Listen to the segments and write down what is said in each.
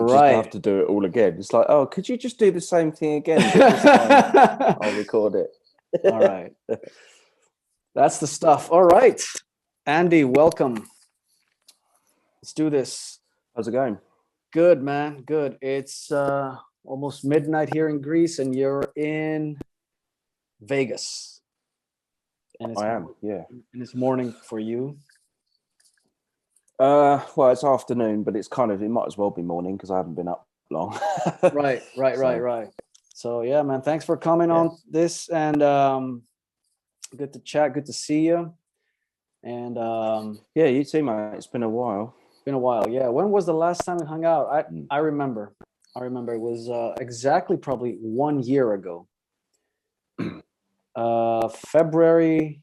just have to do it all again. It's like, oh, could you just do the same thing again? But this time I'll record it. All right. That's the stuff. All right. Andy, welcome. Let's do this. How's it going? Good, man. Good. It's almost midnight here in Greece, and you're in Vegas. And it's I am, yeah. And it's morning for you. Well, it's afternoon, but it might as well be morning because I haven't been up long. Right. So yeah, man, thanks for coming on this, and good to chat, good to see you. And yeah, you too, mate. It's been a while. Yeah. When was the last time we hung out? I remember it was exactly probably 1 year ago. February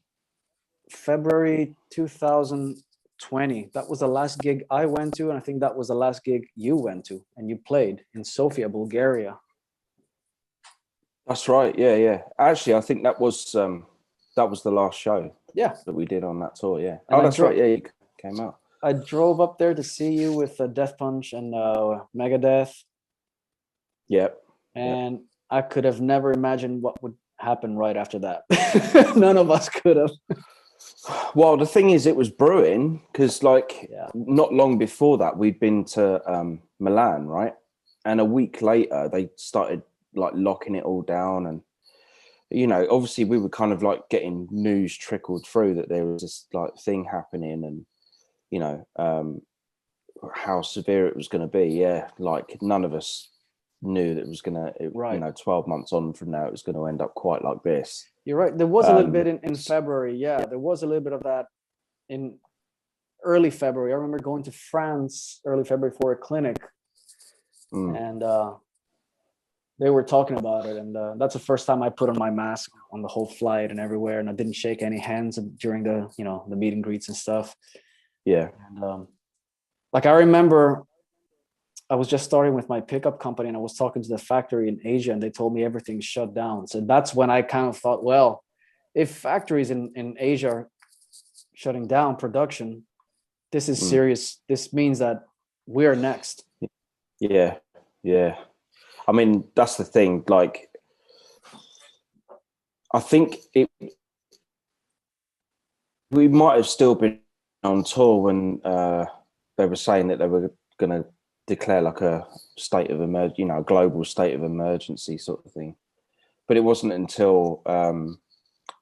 2020. That was the last gig I went to, and I think that was the last gig you went to, and you played in Sofia, Bulgaria. That's right. Yeah. Actually, I think that was the last show. Yeah, that we did on that tour. Yeah. And that's right. Yeah, you came out. I drove up there to see you with Death Punch and Megadeth. Yep. And I could have never imagined what would happen right after that. None of us could have. Well, the thing is, it was brewing because, not long before that, we'd been to Milan, right? And a week later, they started locking it all down, and obviously, we were kind of getting news trickled through that there was this thing happening, and how severe it was going to be. Yeah, none of us knew that it was going to. 12 months on from now, it was going to end up quite like this. You're right. There was a little bit in February. Yeah, there was a little bit of that in early February. I remember going to France early February for a clinic, and they were talking about it. And that's the first time I put on my mask on the whole flight and everywhere, and I didn't shake any hands during the the meet and greets and stuff. Yeah. And I remember I was just starting with my pickup company, and I was talking to the factory in Asia, and they told me everything's shut down. So that's when I kind of thought, well, if factories in Asia are shutting down production, this is serious. This means that we're next. Yeah. I mean, that's the thing. I think we might have still been on tour when they were saying that they were going to declare a state of emergency, a global state of emergency sort of thing. But it wasn't until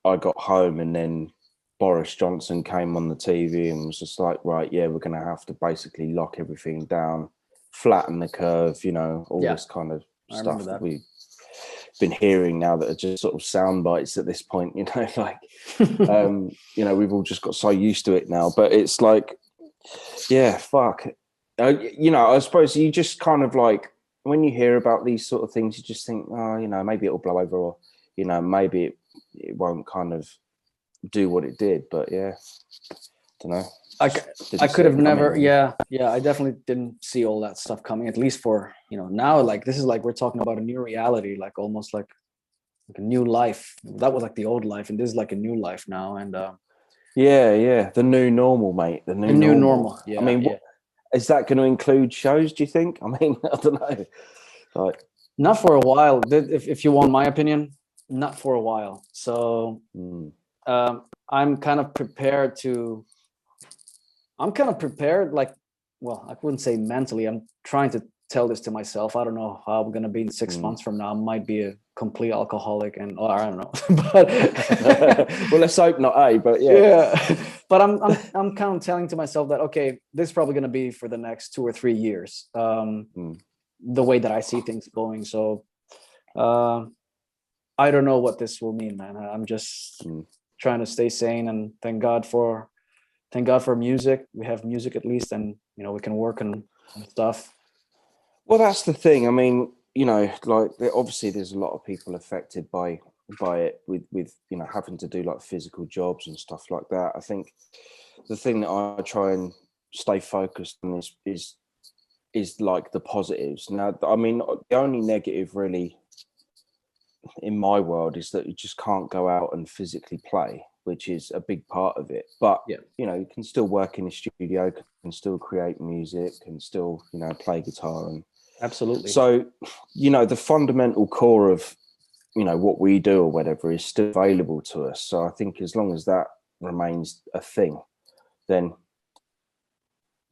I got home and then Boris Johnson came on the TV and was just like, right, yeah, we're going to have to basically lock everything down, flatten the curve, all this kind of stuff that we've been hearing now that are just sort of sound bites at this point, we've all just got so used to it now. But it's yeah, fuck. I suppose you just kind of when you hear about these sort of things, you just think, oh, maybe it'll blow over, or, maybe it won't kind of do what it did. But yeah, I don't know. I could have never. Yeah. I definitely didn't see all that stuff coming, at least for, now, this is we're talking about a new reality, almost like a new life. That was the old life, and this is a new life now. And yeah, the new normal, mate. The new normal. Yeah. I mean, is that going to include shows, do you think? I mean, I don't know. Not for a while. If you want my opinion, not for a while. So I'm kind of prepared. Well, I wouldn't say mentally. I'm trying to tell this to myself. I don't know how I'm going to be in 6 months from now. I might be a complete alcoholic, I don't know. But well, let's hope not, but yeah. But I'm kind of telling to myself that, okay, this is probably going to be for the next 2 or 3 years, the way that I see things going. So I don't know what this will mean, man. I'm just trying to stay sane, and thank God for music. We have music at least, and we can work on stuff. Well, that's the thing. I mean, obviously there's a lot of people affected by it with having to do physical jobs and stuff like that. I think the thing that I try and stay focused on is the positives. Now, I mean, the only negative really in my world is that you just can't go out and physically play, which is a big part of it. But you can still work in the studio, can still create music, can still play guitar and Absolutely. So, the fundamental core of, what we do or whatever is still available to us. So I think as long as that remains a thing, then,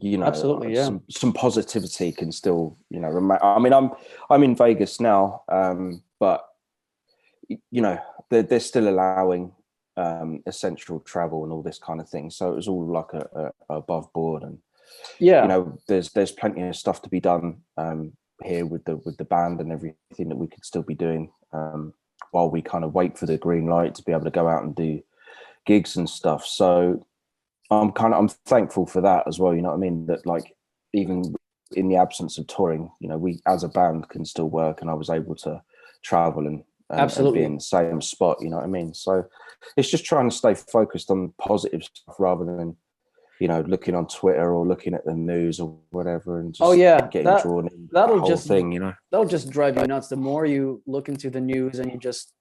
Absolutely, yeah. some positivity can still, remain. I mean, I'm in Vegas now, but, they're still allowing essential travel and all this kind of thing. So it was all like a above board, and there's plenty of stuff to be done here with the band and everything that we could still be doing while we kind of wait for the green light to be able to go out and do gigs and stuff. So I'm thankful for that as well. You know what I mean? That like even in the absence of touring, we as a band can still work, and I was able to travel and be in the same spot. You know what I mean? So it's just trying to stay focused on positive stuff rather than looking on Twitter or looking at the news or whatever, and just getting drawn in that'll the whole just thing. That'll just drive you nuts. The more you look into the news and you just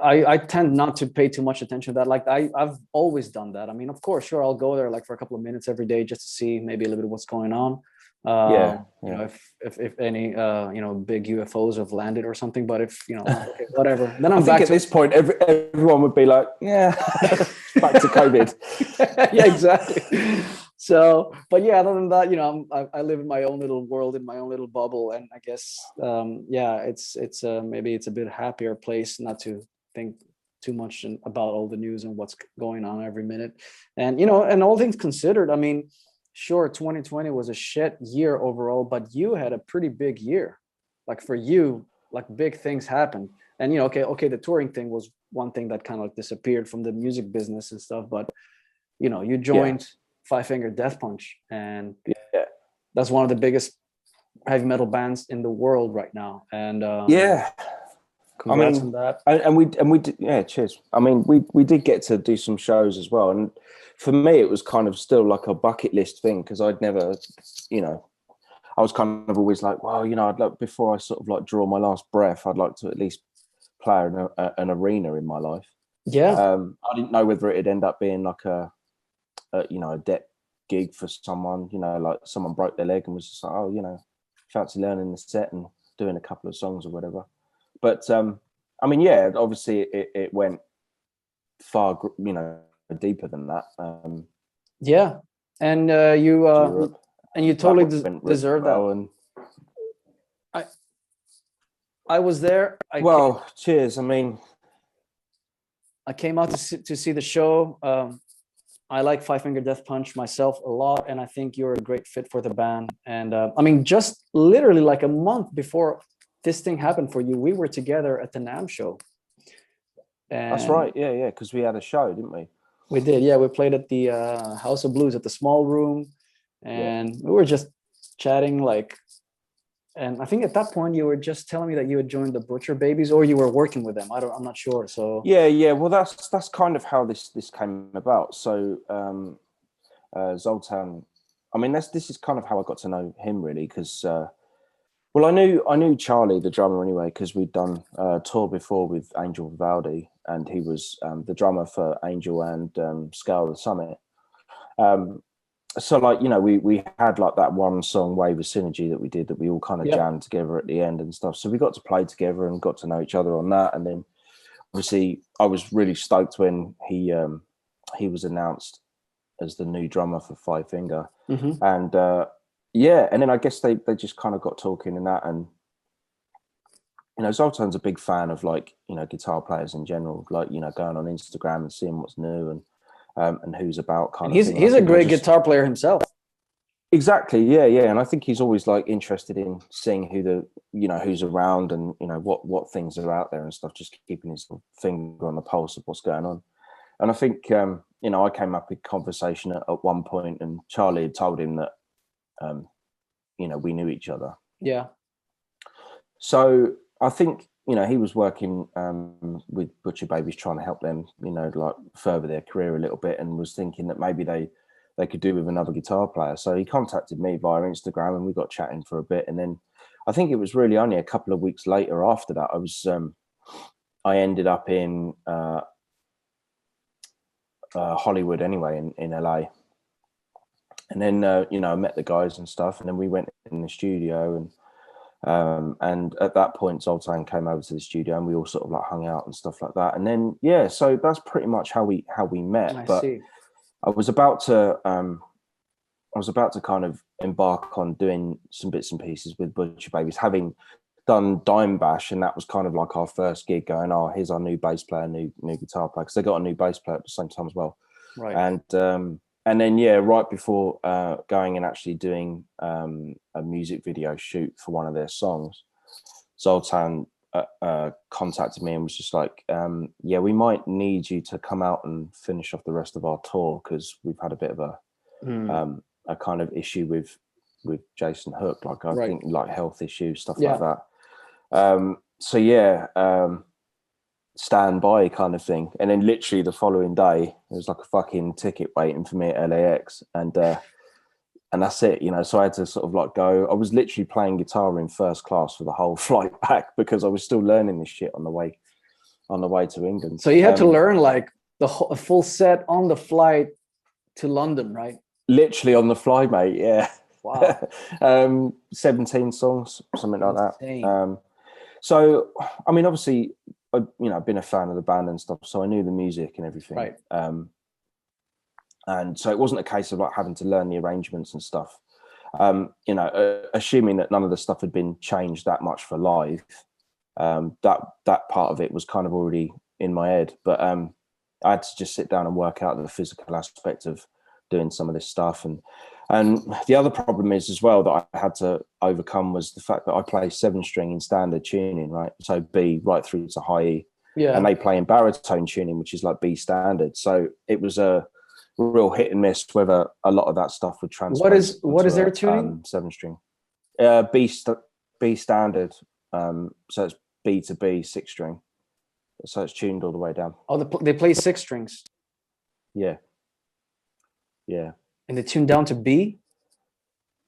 I tend not to pay too much attention to that. Like I've always done that. I mean, of course, sure, I'll go there like for a couple of minutes every day just to see maybe a little bit of what's going on. If any big UFOs have landed or something, but if okay, whatever, then I'm back at this point everyone would be like, back to COVID. Yeah, exactly. So, but yeah, other than that, I live in my own little world, in my own little bubble, and I guess it's maybe it's a bit happier place not to think too much about all the news and what's going on every minute. And and all things considered, I mean, sure, 2020 was a shit year overall, but you had a pretty big year. Like for you, like big things happened. And okay, the touring thing was one thing that kind of like disappeared from the music business and stuff, but you joined Five Finger Death Punch, and that's one of the biggest heavy metal bands in the world right now. And congrats on that. And we did, cheers. I mean, we did get to do some shows as well, and for me it was kind of still like a bucket list thing, because I'd never, I was kind of always like, well, I'd like, before I sort of like draw my last breath, I'd like to at least play in an arena in my life. I didn't know whether it'd end up being like a debt gig for someone, like someone broke their leg and was just like, oh, fancy learning the set and doing a couple of songs or whatever. But I mean, obviously it went far, deeper than that. And you totally deserve that. I was there. Cheers. I mean, I came out to see the show. I like Five Finger Death Punch myself a lot, and I think you're a great fit for the band. And I mean, just literally like a month before this thing happened for you, we were together at the NAMM show. And that's right. Yeah. Because we had a show, didn't we? We did. Yeah, we played at the House of Blues at the small room, and we were just chatting and I think at that point you were just telling me that you had joined the Butcher Babies, or you were working with them. I'm not sure. So yeah. Well, that's kind of how this came about. So Zoltan, I mean, this is kind of how I got to know him, really, because well, I knew Charlie, the drummer, anyway, because we'd done a tour before with Angel Vivaldi, and he was the drummer for Angel and Scale the Summit. So like, we had like that one song Wave of Synergy that we did, that we all kind of jammed together at the end and stuff. So we got to play together and got to know each other on that. And then obviously I was really stoked when he was announced as the new drummer for Five Finger. Mm-hmm. And and then I guess they just kind of got talking and that, and Zoltan's a big fan of like, guitar players in general, like, going on Instagram and seeing what's new and who's about kind of thing. He's a great guitar player himself. Exactly. Yeah. And I think he's always like interested in seeing who's around and, what things are out there and stuff, just keeping his finger on the pulse of what's going on. And I think, I came up with conversation at one point, and Charlie had told him that, we knew each other. Yeah. So I think, he was working with Butcher Babies, trying to help them, like further their career a little bit, and was thinking that maybe they could do with another guitar player. So he contacted me via Instagram, and we got chatting for a bit. And then I think it was really only a couple of weeks later after that, I ended up in Hollywood anyway, in LA. And then you know, I met the guys and stuff, and then we went in the studio, and at that point Zoltan came over to the studio, and we all sort of like hung out and stuff like that. And then yeah, so that's pretty much how we met. I But see. I was about to kind of embark on doing some bits and pieces with Butcher Babies, having done Dime Bash, and that was kind of like our first gig. Going, oh, here's our new bass player, new guitar player, because they got a new bass player at the same time as well. Right. And then yeah, right before going and actually doing a music video shoot for one of their songs, Zoltan contacted me and was just like, yeah, we might need you to come out and finish off the rest of our tour, because we've had a bit of a kind of issue with Jason Hook, like I think like health issues, stuff like that. So yeah, stand by kind of thing. And then literally the following day, there was like a fucking ticket waiting for me at LAX, and that's it, you know. So I had to sort of like go. I was literally playing guitar in first class for the whole flight back, because I was still learning this shit on the way to England. So you had to learn like a full set on the flight to London, right? Literally on the fly, mate. Yeah. Wow. 17 songs, something like that. So I mean, obviously, I've been a fan of the band and stuff, so I knew the music and everything. Right. And so it wasn't a case of like having to learn the arrangements and stuff. You know, assuming that none of the stuff had been changed that much for live, that part of it was kind of already in my head. But I had to just sit down and work out the physical aspect of doing some of this stuff. And the other problem is as well that I had to overcome was the fact that I play 7-string in standard tuning, right? So B right through to high E. Yeah. And they play in baritone tuning, which is like B standard. So it was a real hit and miss whether a lot of that stuff would transpose. What is their tuning? 7-string. B standard. So it's B to B 6-string. So it's tuned all the way down. Oh, they play 6 strings. Yeah. Yeah. And they tune down to B?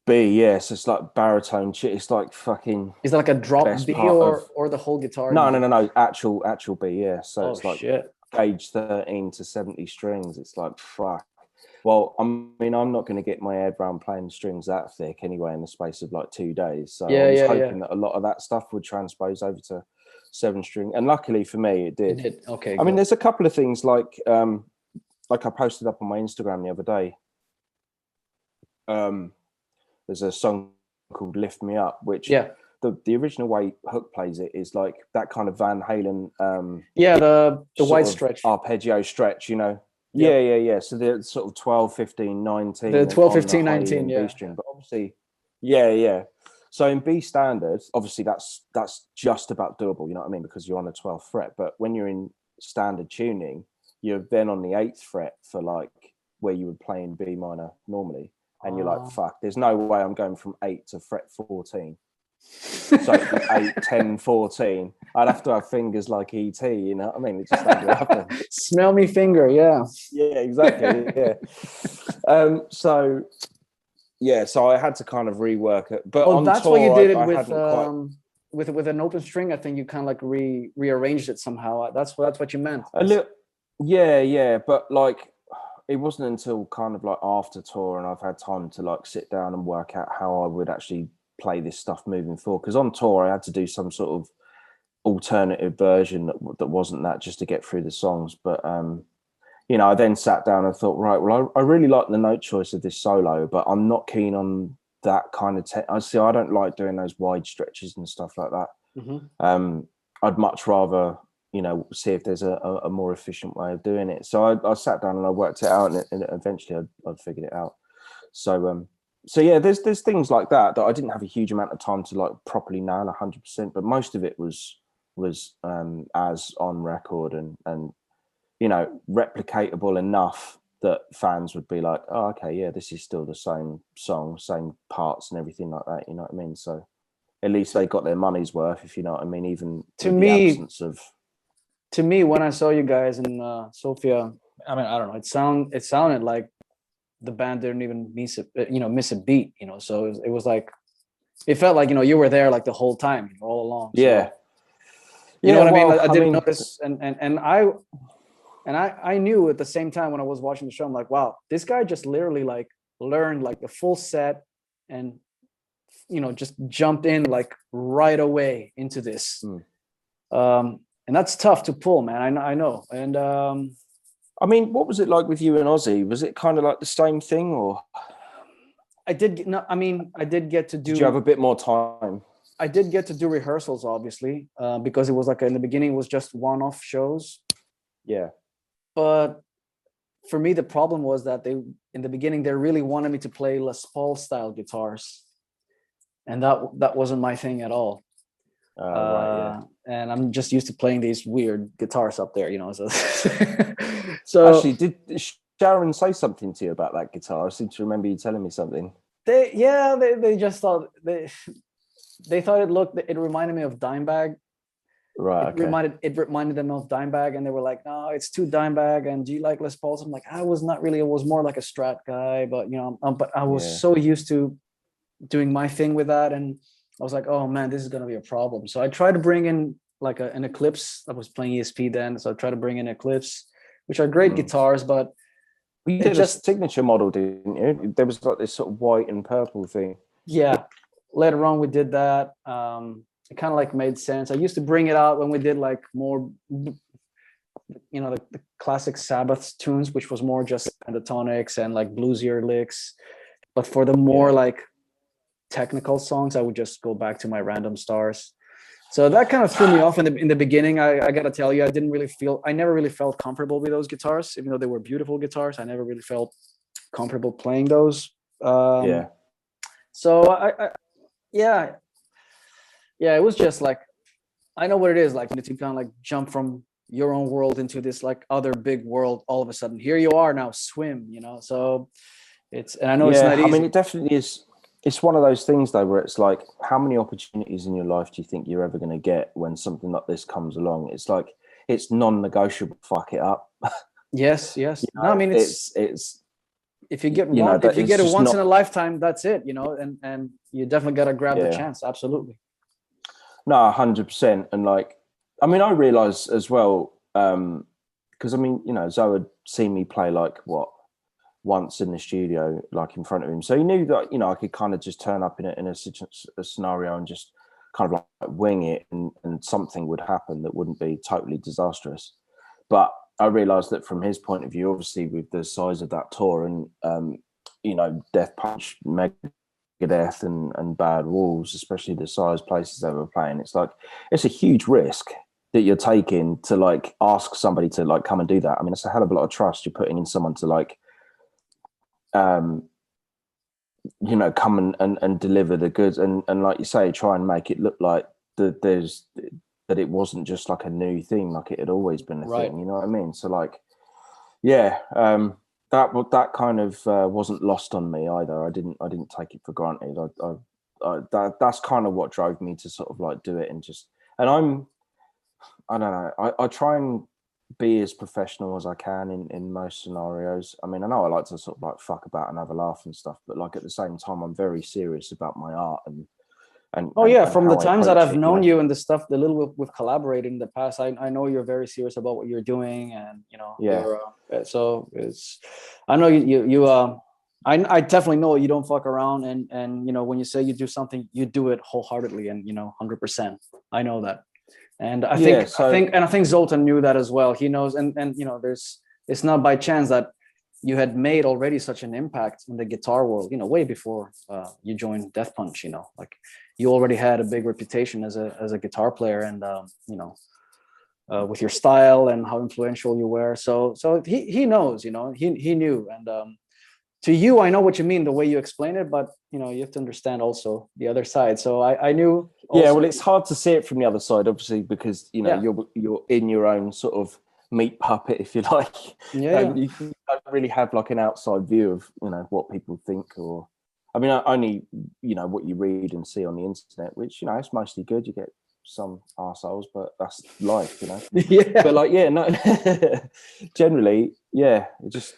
B, yes. Yeah, so it's like baritone. It's like fucking. Is that like a drop B or the whole guitar? No. Actual B, yeah. So it's like shit. Gauge 13 to 70 strings. It's like, fuck. Well, I mean, I'm not going to get my head around playing strings that thick anyway in the space of like 2 days. So I was hoping that a lot of that stuff would transpose over to 7-string. And luckily for me, it did. It did. Okay. I mean, there's a couple of things like I posted up on my Instagram the other day. There's a song called Lift Me Up, which the original way Hook plays it is like that kind of Van Halen the wide stretch, arpeggio stretch, you know. Yeah. So the sort of 12, 15, 19. The 12, 15, 19, B string, but obviously so in B standard, obviously that's just about doable, you know what I mean, because you're on the 12th fret. But when you're in standard tuning, you're then on the 8th fret for like where you would play in B minor normally. And you're like, fuck, there's no way I'm going from 8 to fret 14. So 8, 10, 14. I'd have to have fingers like E.T., you know what I mean? It just ain't gonna happen. Smell me finger, yeah. Yeah, exactly, yeah. So I had to kind of rework it. But on that's tour, why you did it with an open string. I think you kind of like rearranged it somehow. That's what you meant. A little, yeah. But like, it wasn't until kind of like after tour and I've had time to like sit down and work out how I would actually play this stuff moving forward. Because on tour, I had to do some sort of alternative version that wasn't that, just to get through the songs. But, you know, I then sat down and thought, right, well, I really like the note choice of this solo, but I'm not keen on that kind of I don't like doing those wide stretches and stuff like that. Mm-hmm. I'd much rather, you know, see if there's a more efficient way of doing it. So I sat down and I worked it out, and eventually I'd figured it out. So yeah, there's things like that I didn't have a huge amount of time to like properly nail 100%, but most of it was as on record and you know, replicatable enough that fans would be like, oh, okay, yeah, this is still the same song, same parts and everything like that. You know what I mean? So at least they got their money's worth, if you know what I mean. Even to me, to me, when I saw you guys in Sofia, I mean, I don't know, it sounded like the band didn't even miss a beat, you know. So it was like, it felt like, you know, you were there like the whole time, you know, all along. So, yeah. You know what I mean? I didn't notice, and I knew at the same time when I was watching the show, I'm like, wow, this guy just literally like learned like the full set and, you know, just jumped in like right away into this. And that's tough to pull, man. I know. And I mean, what was it like with you and Ozzy? Was it kind of like the same thing, or I did get to do. did you have a bit more time? I did get to do rehearsals, obviously, because it was like in the beginning, it was just one-off shows. Yeah. But for me, the problem was that in the beginning, they really wanted me to play Les Paul style guitars. And that wasn't my thing at all. Right, yeah. And I'm just used to playing these weird guitars up there, you know. So Actually, did Sharon say something to you about that guitar? I seem to remember you telling me something. They just thought they thought it reminded me of Dimebag. Right. It reminded them of Dimebag, and they were like, no, it's too Dimebag. And do you like Les Pauls? I'm like, I was not really. I was more like a Strat guy, but you know, but I was so used to doing my thing with that, and I was like, oh man, this is gonna be a problem. So I tried to bring in like an Eclipse. I was playing ESP then, so I tried to bring in Eclipse, which are great guitars, but you did just a signature model, didn't you? There was like this sort of white and purple thing. Yeah, later on we did that. It kind of like made sense. I used to bring it out when we did like more, you know, the classic Sabbath tunes, which was more just pentatonics and like bluesier licks. But for the more like technical songs, I would just go back to my random stars. So that kind of threw me off in the beginning. I gotta tell you, I never really felt comfortable with those guitars, even though they were beautiful guitars. I never really felt comfortable playing those. So it was just like, I know what it is like when you kind of like jump from your own world into this like other big world. All of a sudden, here you are now, swim, you know. So it's not easy. I mean, it definitely is. It's one of those things though, where it's like, how many opportunities in your life do you think you're ever going to get when something like this comes along? It's like, it's non-negotiable. Fuck it up. Yes. You know, no, I mean, it's if you get it once in a lifetime, that's it, you know, and you definitely got to grab the chance. Absolutely. No, 100%. And like, I mean, I realize as well, because I mean, you know, Zoe had seen me play like once in the studio, like in front of him. So he knew that, you know, I could kind of just turn up in a scenario and just kind of like wing it, and something would happen that wouldn't be totally disastrous. But I realized that from his point of view, obviously with the size of that tour and, you know, Death Punch, Megadeth and Bad Wolves, especially the size places they were playing, it's like, it's a huge risk that you're taking to like ask somebody to like come and do that. I mean, it's a hell of a lot of trust you're putting in someone to like, you know, come and deliver the goods and like you say, try and make it look like that it wasn't just like a new thing, like it had always been a thing, you know what I mean? So like, that kind of wasn't lost on me either. I didn't take it for granted. That's kind of what drove me to sort of like do it, and I don't know, I try and be as professional as I can in most scenarios. I mean, I know I like to sort of like fuck about and have a laugh and stuff, but like at the same time, I'm very serious about my art and from the times that I've known you and the stuff, the little we've collaborated in the past, I know you're very serious about what you're doing, and you know, so it's, I know I definitely know you don't fuck around, and you know, when you say you do something, you do it wholeheartedly and, you know, 100%. I know that. And I think Zoltan knew that as well. He knows, and you know, it's not by chance that you had made already such an impact in the guitar world, you know, way before you joined Death Punch. You know, like you already had a big reputation as a guitar player, and you know, with your style and how influential you were. So he knows, you know, he knew, and to you, I know what you mean, the way you explain it, but you know, you have to understand also the other side. So I knew. Also, well, it's hard to see it from the other side, obviously, because you know you're in your own sort of meat puppet, if you like. You don't really have like an outside view of, you know, what people think, or I mean, only, you know, what you read and see on the internet, which, you know, it's mostly good. You get some arseholes, but that's life, you know. But like, no, generally, it just,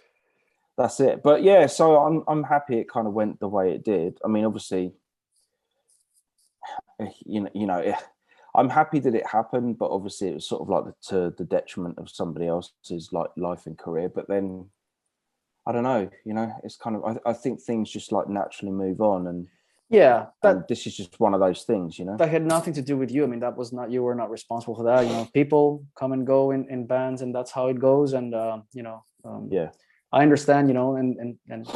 that's it. But yeah, so I'm happy it kind of went the way it did. I mean, obviously, you know, I'm happy that it happened, but obviously it was sort of like to the detriment of somebody else's like life and career. But then I don't know, it's kind of, I think things just like naturally move on, and Yeah, and this is just one of those things, that had nothing to do with you. I mean, that was not, you were not responsible for that. People come and go in bands, and that's how it goes. And Yeah. I understand, and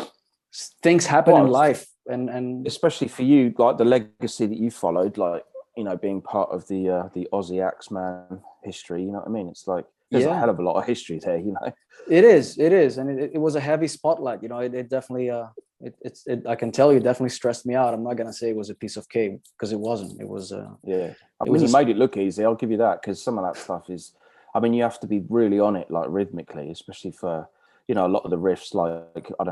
things happen in life, and especially for you, like the legacy that you followed, like, being part of the Ozzy Axeman history, you know what I mean? It's like there's a hell of a lot of history there, It is, and it was a heavy spotlight. It definitely I can tell you, definitely stressed me out. I'm not gonna say it was a piece of cake, because it wasn't. It was yeah. I mean, you made it look easy. I'll give you that, because some of that stuff is, I mean, you have to be really on it, like rhythmically, especially for a lot of the riffs, like I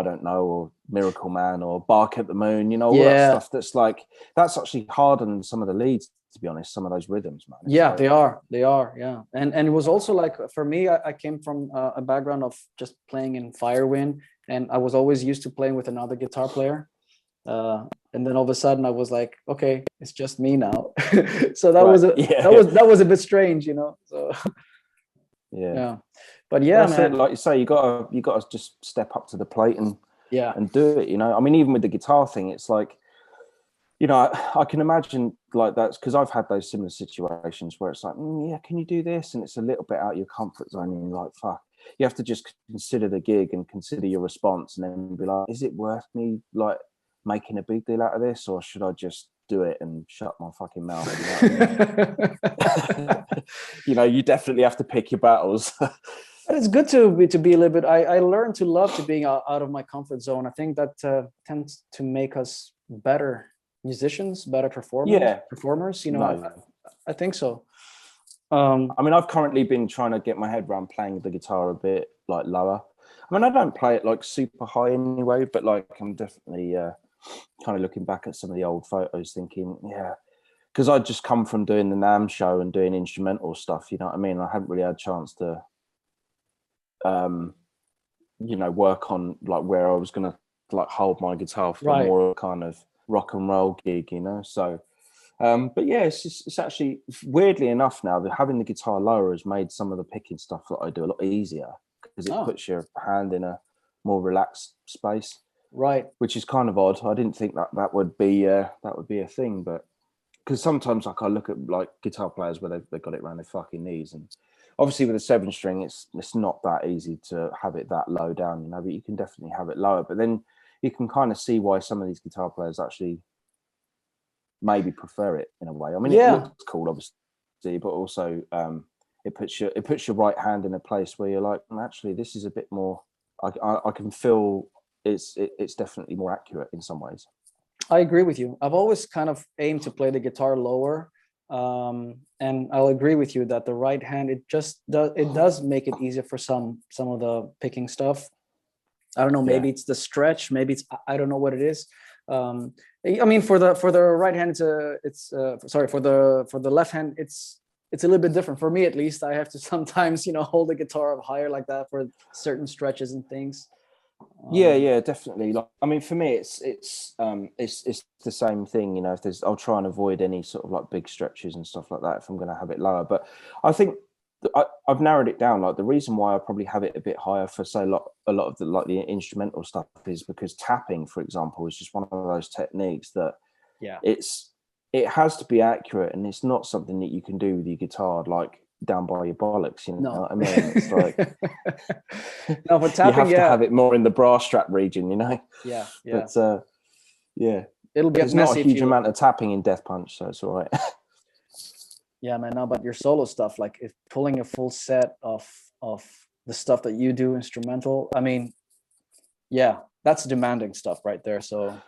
don't know, or Miracle Man, or Bark at the Moon, all that stuff. That's like, that's actually harder than some of the leads, to be honest. Some of those rhythms, man. Yeah, they are. Yeah, and it was also like, for me, I came from a background of just playing in Firewind, and I was always used to playing with another guitar player. And then all of a sudden I was like, okay, it's just me now. So that was a bit strange, So yeah. But yeah, that's man. it. Like you say, you gotta just step up to the plate and and do it. I mean, even with the guitar thing, it's like, I can imagine like that's because I've had those similar situations where it's like, can you do this? And it's a little bit out of your comfort zone, and you're like, fuck. You have to just consider the gig and consider your response, and then be like, is it worth me like making a big deal out of this, or should I just do it and shut my fucking mouth? You definitely have to pick your battles. But it's good to be a little bit. I learned to love to being out of my comfort zone. I think that tends to make us better musicians, better performers. I think so. I mean, I've currently been trying to get my head around playing the guitar a bit like lower. I mean, I don't play it like super high anyway, but like I'm definitely kind of looking back at some of the old photos, thinking, because I'd just come from doing the NAMM show and doing instrumental stuff. You know what I mean? I hadn't really had a chance to, work on like where I was gonna like hold my guitar for more kind of rock and roll gig. So. But yeah, it's actually, weirdly enough, now that having the guitar lower has made some of the picking stuff that I do a lot easier, because it puts your hand in a more relaxed space, right? Which is kind of odd. I didn't think that would be a thing, but because sometimes like I look at like guitar players where they've got it around their fucking knees, and obviously with a 7-string, it's not that easy to have it that low down, but you can definitely have it lower. But then you can kind of see why some of these guitar players actually maybe prefer it in a way. I mean, it looks cool, obviously, but also it puts your right hand in a place where you're like, actually, this is a bit more. I can feel it's definitely more accurate in some ways. I agree with you. I've always kind of aimed to play the guitar lower, and I'll agree with you that the right hand, it does make it easier for some of the picking stuff. I don't know. Maybe it's the stretch. Maybe it's, I don't know what it is. I mean, for the right hand, sorry, for the left hand, it's a little bit different. For me, at least, I have to sometimes, hold the guitar up higher like that for certain stretches and things. Yeah, definitely. Like, I mean, for me, it's the same thing. If I'll try and avoid any sort of like big stretches and stuff like that if I'm going to have it lower. But I think I've narrowed it down. Like the reason why I probably have it a bit higher for a lot of the like the instrumental stuff is because tapping, for example, is just one of those techniques that it has to be accurate, and it's not something that you can do with your guitar like down by your bollocks. You know what I mean? It's like no, for tapping, you have to have it more in the bra strap region. Yeah. But it'll be there's not a huge amount of tapping in Death Punch, so it's all right. Yeah, man. No, but your solo stuff, like if pulling a full set of the stuff that you do instrumental, I mean, that's demanding stuff right there. So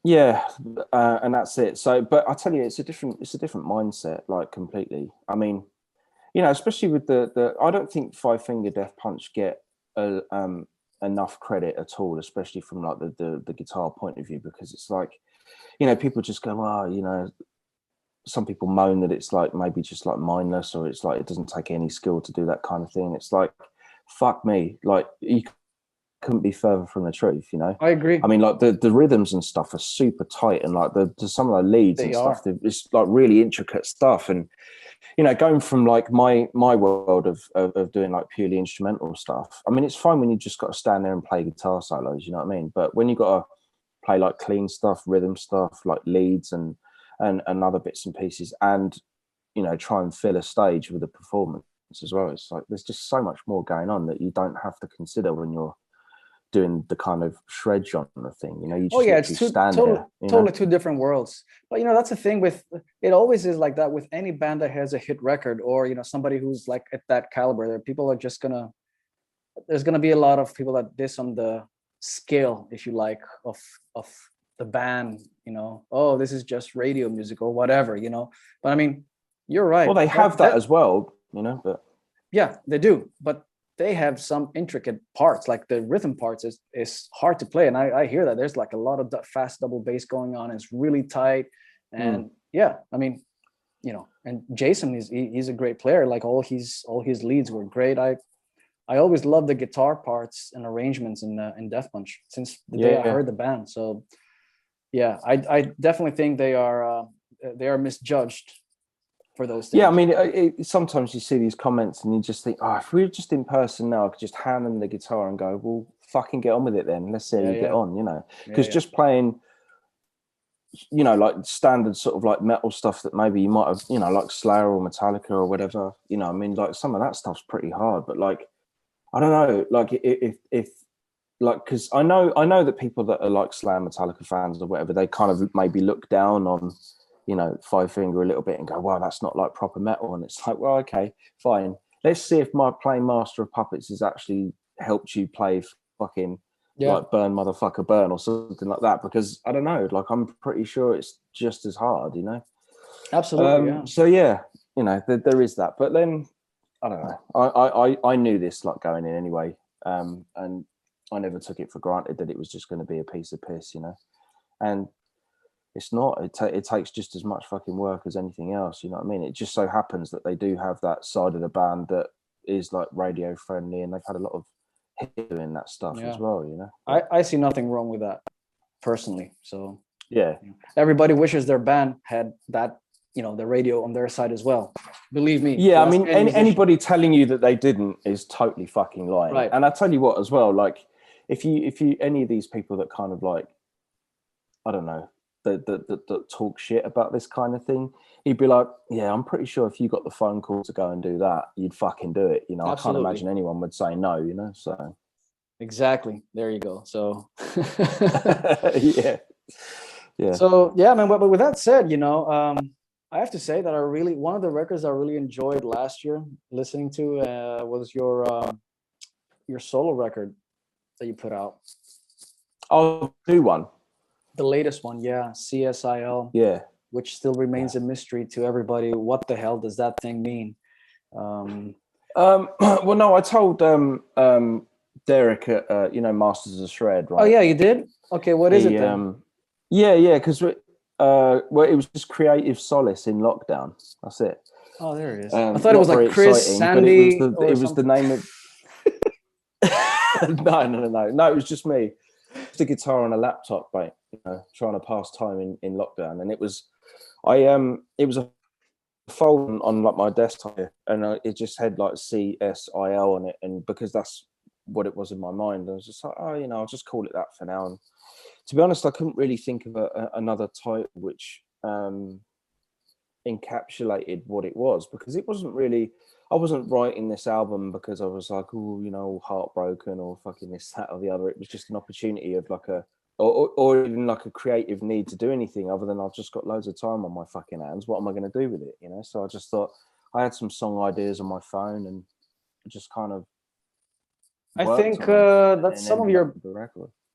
and that's it. So, but I tell you, it's a different mindset, like completely. I mean, especially with the I don't think 5-finger Death Punch get enough credit at all, especially from like the guitar point of view, because it's like, people just go, well, some people moan that it's like maybe just like mindless, or it's like it doesn't take any skill to do that kind of thing. It's like, fuck me, like you couldn't be further from the truth. I agree. I mean, like the rhythms and stuff are super tight, and like the some of the leads and stuff, it's like really intricate stuff, and going from like my world of doing like purely instrumental stuff. I mean, it's fine when you just got to stand there and play guitar solos, you know what I mean? But when you got to play like clean stuff, rhythm stuff, like leads and other bits and pieces, and try and fill a stage with a performance as well, it's like there's just so much more going on that you don't have to consider when you're doing the kind of shred genre thing. You just it's totally two different worlds. But that's the thing with it, always is like that with any band that has a hit record, or somebody who's like at that caliber. There people are just there's gonna be a lot of people that diss on the scale, if you like, of the band. Oh, this is just radio music or whatever. But I mean, you're right. Well, they have that as well, but yeah, they do. But they have some intricate parts, like the rhythm parts is hard to play. And I hear that there's like a lot of fast double bass going on. It's really tight. And yeah, I mean, and Jason he's a great player. Like all his leads were great. I always loved the guitar parts and arrangements in Death Punch since the day I heard the band. So yeah, I definitely think they are misjudged for those things. Yeah, I mean, sometimes you see these comments and you just think, if we were just in person now, I could just hand them the guitar and go, well, fucking get on with it then. Let's see how you get on, because just playing, like standard sort of like metal stuff that maybe you might have, like Slayer or Metallica or whatever, I mean, like some of that stuff's pretty hard, but like, I don't know, like if like, because I know that people that are like Slayer, Metallica fans or whatever, they kind of maybe look down on Five Finger a little bit and go, wow, that's not like proper metal. And it's like, well, okay, fine. Let's see if my playing Master of Puppets has actually helped you play fucking like Burn Motherfucker Burn or something like that. Because I don't know, like I'm pretty sure it's just as hard, Absolutely. So yeah, there is that. But then I don't know. I knew this like going in anyway, and I never took it for granted that it was just going to be a piece of piss, and it's not. It takes just as much fucking work as anything else. You know what I mean? It just so happens that they do have that side of the band that is like radio friendly, and they've had a lot of hit doing that stuff as well. I see nothing wrong with that personally. So yeah, everybody wishes their band had that, the radio on their side as well. Believe me. Yeah, I mean, anybody telling you that they didn't is totally fucking lying. Right. And I tell you what, as well, like if you any of these people that kind of like, I don't know, that talk shit about this kind of thing, he'd be like, yeah, I'm pretty sure if you got the phone call to go and do that, you'd fucking do it. Absolutely. I can't imagine anyone would say no, so. Exactly. There you go. So. Yeah. So, yeah, man, but with that said, I have to say that one of the records I really enjoyed last year listening to was your solo record that you put out. Oh, new one. The latest one, yeah, CSIL. Yeah. Which still remains a mystery to everybody. What the hell does that thing mean? Well, no, I told Derek at Masters of Shred, right? Oh yeah, you did? Okay, what is it then? Yeah, because well, it was just creative solace in lockdown. That's it. Oh, there it is. I thought it was like Chris, exciting, Sandy, but it was the name of. No, it was just me. Just a guitar on a laptop, mate. Trying to pass time in lockdown, and it was a fold on like my desktop, and it just had like CSIL on it, and because that's what it was in my mind, I was just like, I'll just call it that for now. And to be honest, I couldn't really think of another title which encapsulated what it was, because it wasn't really. I wasn't writing this album because I was like, heartbroken or fucking this, that, or the other. It was just an opportunity of like or even like a creative need to do anything other than I've just got loads of time on my fucking hands. What am I going to do with it? So I just thought I had some song ideas on my phone and just kind of. I think that's some of your.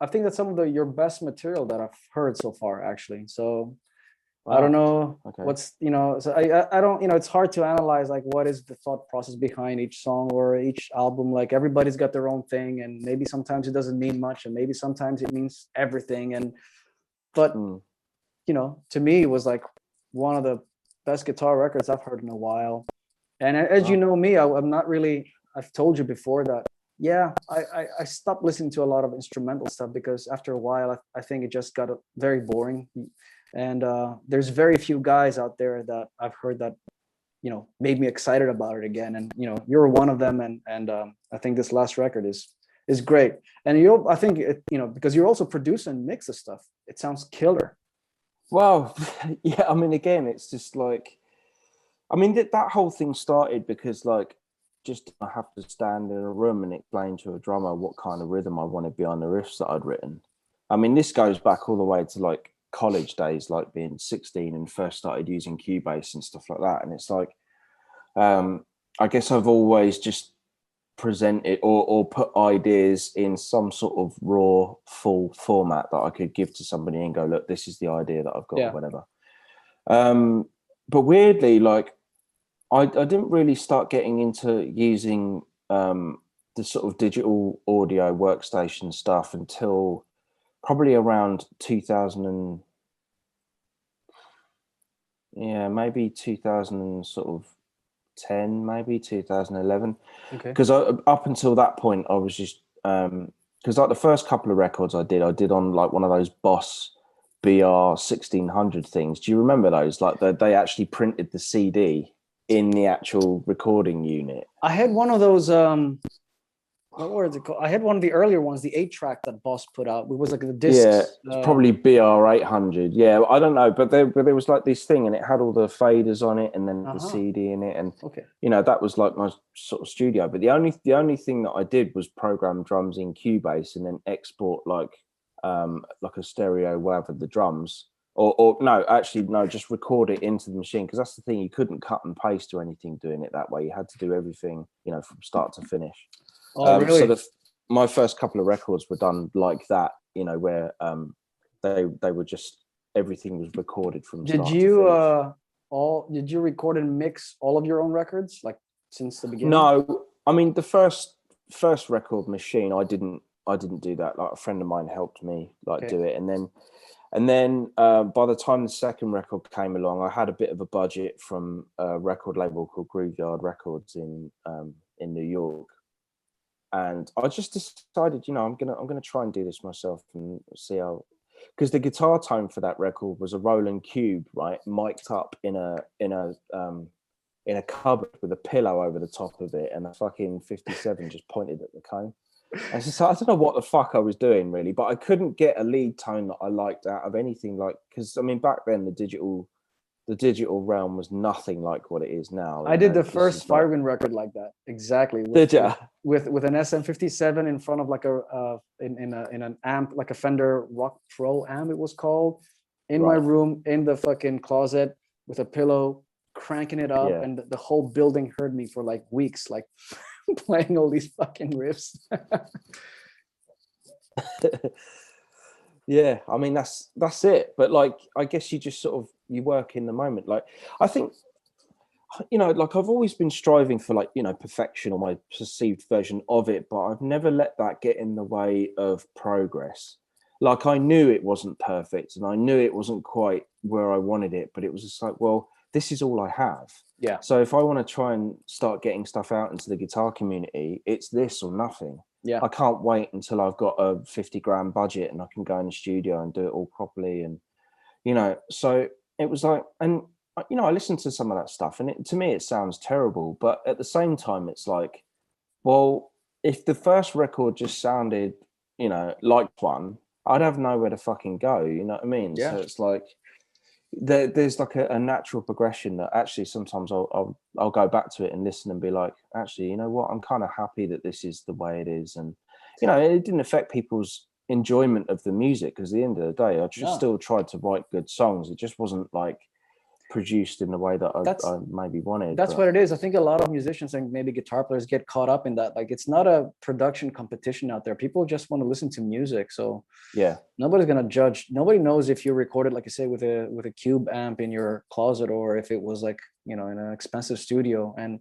I think that's some of your best material that I've heard so far, actually. So. Wow. I don't know what's, so I don't, it's hard to analyze like what is the thought process behind each song or each album. Like everybody's got their own thing, and maybe sometimes it doesn't mean much, and maybe sometimes it means everything. But to me, it was like one of the best guitar records I've heard in a while. And as you know me, I'm not really, I've told you before that, I stopped listening to a lot of instrumental stuff because after a while, I think it just got very boring. And there's very few guys out there that I've heard that made me excited about it again. And you're one of them. And I think this last record is great. And I think because you're also produce and mix the stuff. It sounds killer. Well, yeah. I mean, again, it's just like, I mean, that whole thing started because like, just I have to stand in a room and explain to a drummer what kind of rhythm I wanted behind the riffs that I'd written. I mean, this goes back all the way to like college days, like being 16 and first started using Cubase and stuff like that. And it's like, I guess I've always just presented or put ideas in some sort of raw, full format that I could give to somebody and go, look, this is the idea that I've got, or whatever. But weirdly, like, I didn't really start getting into using the sort of digital audio workstation stuff until probably around maybe 2010, maybe 2011. Okay. Because up until that point, I was just because like the first couple of records I did on like one of those Boss BR 1600 things. Do you remember those? Like they actually printed the CD in the actual recording unit. I had one of those what was it called? I had one of the earlier ones, the 8-track that Boss put out. It was like the discs. Yeah, it's probably BR 800. Yeah, I don't know, but there was like this thing, and it had all the faders on it, and then the CD in it, and that was like my sort of studio. But the only thing that I did was program drums in Cubase, and then export like a stereo wave of the drums. Or no, just record it into the machine, because that's the thing, you couldn't cut and paste or anything doing it that way. You had to do everything, from start to finish. Oh, really? So my first couple of records were done like that, where they were just, everything was recorded from start to finish. Did you record and mix all of your own records, like since the beginning? No, I mean the first record machine, I didn't do that. Like a friend of mine helped me do it, and then by the time the second record came along, I had a bit of a budget from a record label called Grooveyard Records in New York, and I just decided, I'm gonna try and do this myself and see how, because the guitar tone for that record was a Roland Cube, right, mic'd up in a cupboard with a pillow over the top of it, and a fucking 57 just pointed at the cone. I don't know what the fuck I was doing really, but I couldn't get a lead tone that I liked out of anything, because I mean back then the digital realm was nothing like what it is now. I did the first Firewind record like that, exactly. With an SM57 in front of like in an amp, like a Fender Rock Pro amp it was called, in my room in the fucking closet with a pillow, cranking it up, and the whole building heard me for like weeks, like playing all these fucking riffs. Yeah, I mean that's it. But like, I guess you just sort of, you work in the moment. Like, I think, like I've always been striving for like, perfection, or my perceived version of it, but I've never let that get in the way of progress. Like, I knew it wasn't perfect, and I knew it wasn't quite where I wanted it, but it was just like, well, this is all I have. Yeah. So if I want to try and start getting stuff out into the guitar community, it's this or nothing. Yeah. I can't wait until I've got a 50 grand budget and I can go in the studio and do it all properly. And, so it was like, and, I listened to some of that stuff, and to me, it sounds terrible. But at the same time, it's like, well, if the first record just sounded, like one, I'd have nowhere to fucking go. You know what I mean? Yeah. So it's like, there's like a natural progression that actually sometimes I'll go back to it and listen and be like, actually, you know what, I'm kind of happy that this is the way it is. And it didn't affect people's enjoyment of the music, because at the end of the day, I just still tried to write good songs. It just wasn't like produced in the way that I maybe wanted. That's what it is. I think a lot of musicians and maybe guitar players get caught up in that. Like, it's not a production competition out there. People just want to listen to music. So yeah, nobody's gonna judge. Nobody knows if you recorded, like you say, with a cube amp in your closet, or if it was like, in an expensive studio. And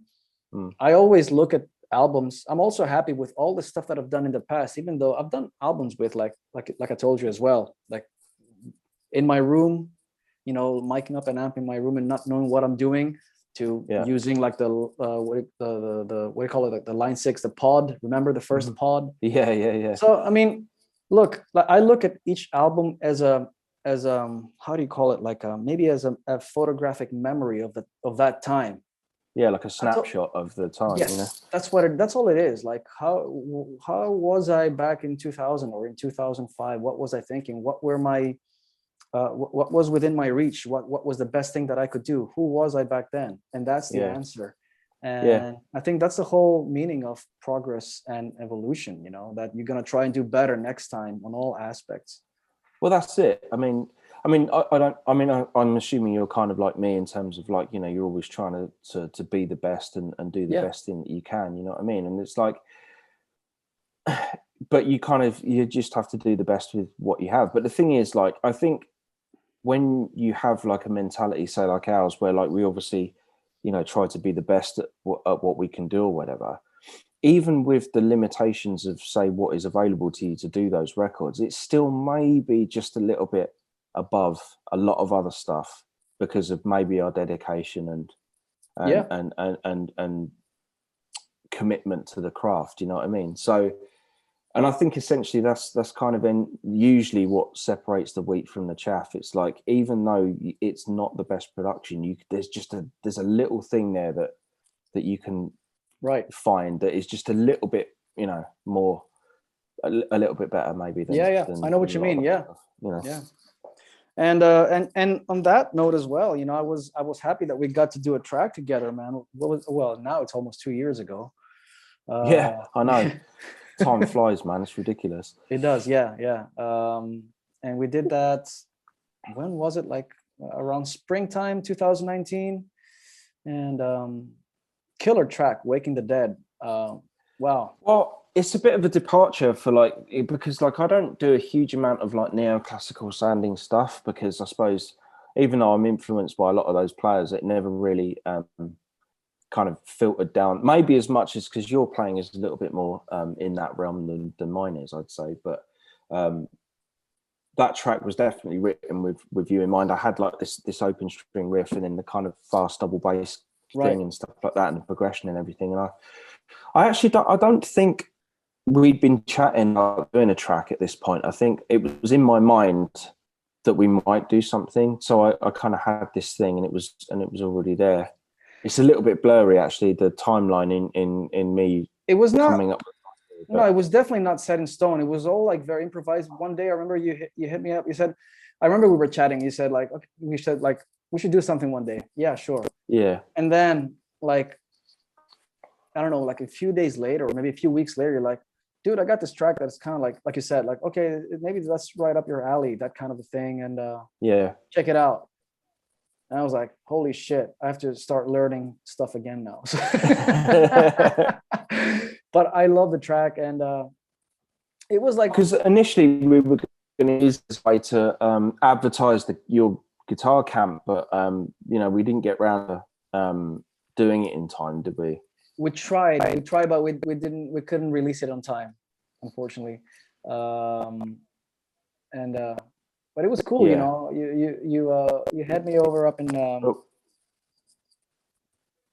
I always look at albums. I'm also happy with all the stuff that I've done in the past, even though I've done albums with like I told you as well, like in my room, miking up an amp in my room and not knowing what I'm doing, to using like the what do you call it, like the Line 6, the pod. Remember the first pod? Yeah. So I mean, look, I look at each album as a how do you call it, like maybe as a photographic memory of that time. Yeah, like a snapshot of the time. Yes, you know? that's all it is. Like how was I back in 2000 or in 2005? What was I thinking? What were my what was within my reach? What was the best thing that I could do? Who was I back then? And that's the answer. And I think that's the whole meaning of progress and evolution, you know, that you're going to try and do better next time on all aspects. Well, that's it. I mean, I'm assuming you're kind of like me in terms of like, you know, you're always trying to be the best and do the best thing that you can, you know what I mean? And it's like, but you just have to do the best with what you have. But the thing is, like, I think when you have like a mentality, say like ours, where like we obviously, you know, try to be the best at what we can do or whatever, even with the limitations of say what is available to you to do those records, it's still maybe just a little bit above a lot of other stuff because of maybe our dedication and commitment to the craft, you know what I mean? So, and I think essentially that's kind of usually what separates the wheat from the chaff. It's like, even though it's not the best production, there's a little thing there that you can find that is just a little bit, you know, more a little bit better maybe than I know what you mean. Stuff, you know. And on that note as well, you know, I was happy that we got to do a track together, man. Now it's almost 2 years ago. I know. Time flies, man. It's ridiculous. It does. Yeah. And we did that. When was it? Like around springtime 2019. And killer track, Waking the Dead. Wow. Well, it's a bit of a departure for like, because like I don't do a huge amount of like neoclassical sounding stuff, because I suppose even though I'm influenced by a lot of those players, it never really kind of filtered down, maybe as much as because you're playing is a little bit more in that realm than mine is, I'd say. But that track was definitely written with you in mind. I had like this open string riff and then the kind of fast double bass thing and stuff like that, and the progression and everything. And I actually don't think we'd been chatting about doing a track at this point. I think it was in my mind that we might do something. So I kind of had this thing, and it was already there. It's a little bit blurry, actually, the timeline in me. It was not coming up. No, it was definitely not set in stone. It was all like very improvised. One day, I remember you hit me up. You said, I remember we were chatting. You said like, okay, we should do something one day. Yeah, sure. Yeah. And then like, I don't know, like a few days later, or maybe a few weeks later, you're like, dude, I got this track that's kind of like you said, like, okay, maybe that's right up your alley, that kind of a thing. And check it out. And I was like, holy shit, I have to start learning stuff again now. But I love the track. And it was like, because initially we were going to use this way to advertise your guitar camp, but you know, we didn't get around to doing it in time, did we? We tried, but we couldn't release it on time, unfortunately. But it was cool, you know. You had me over up in.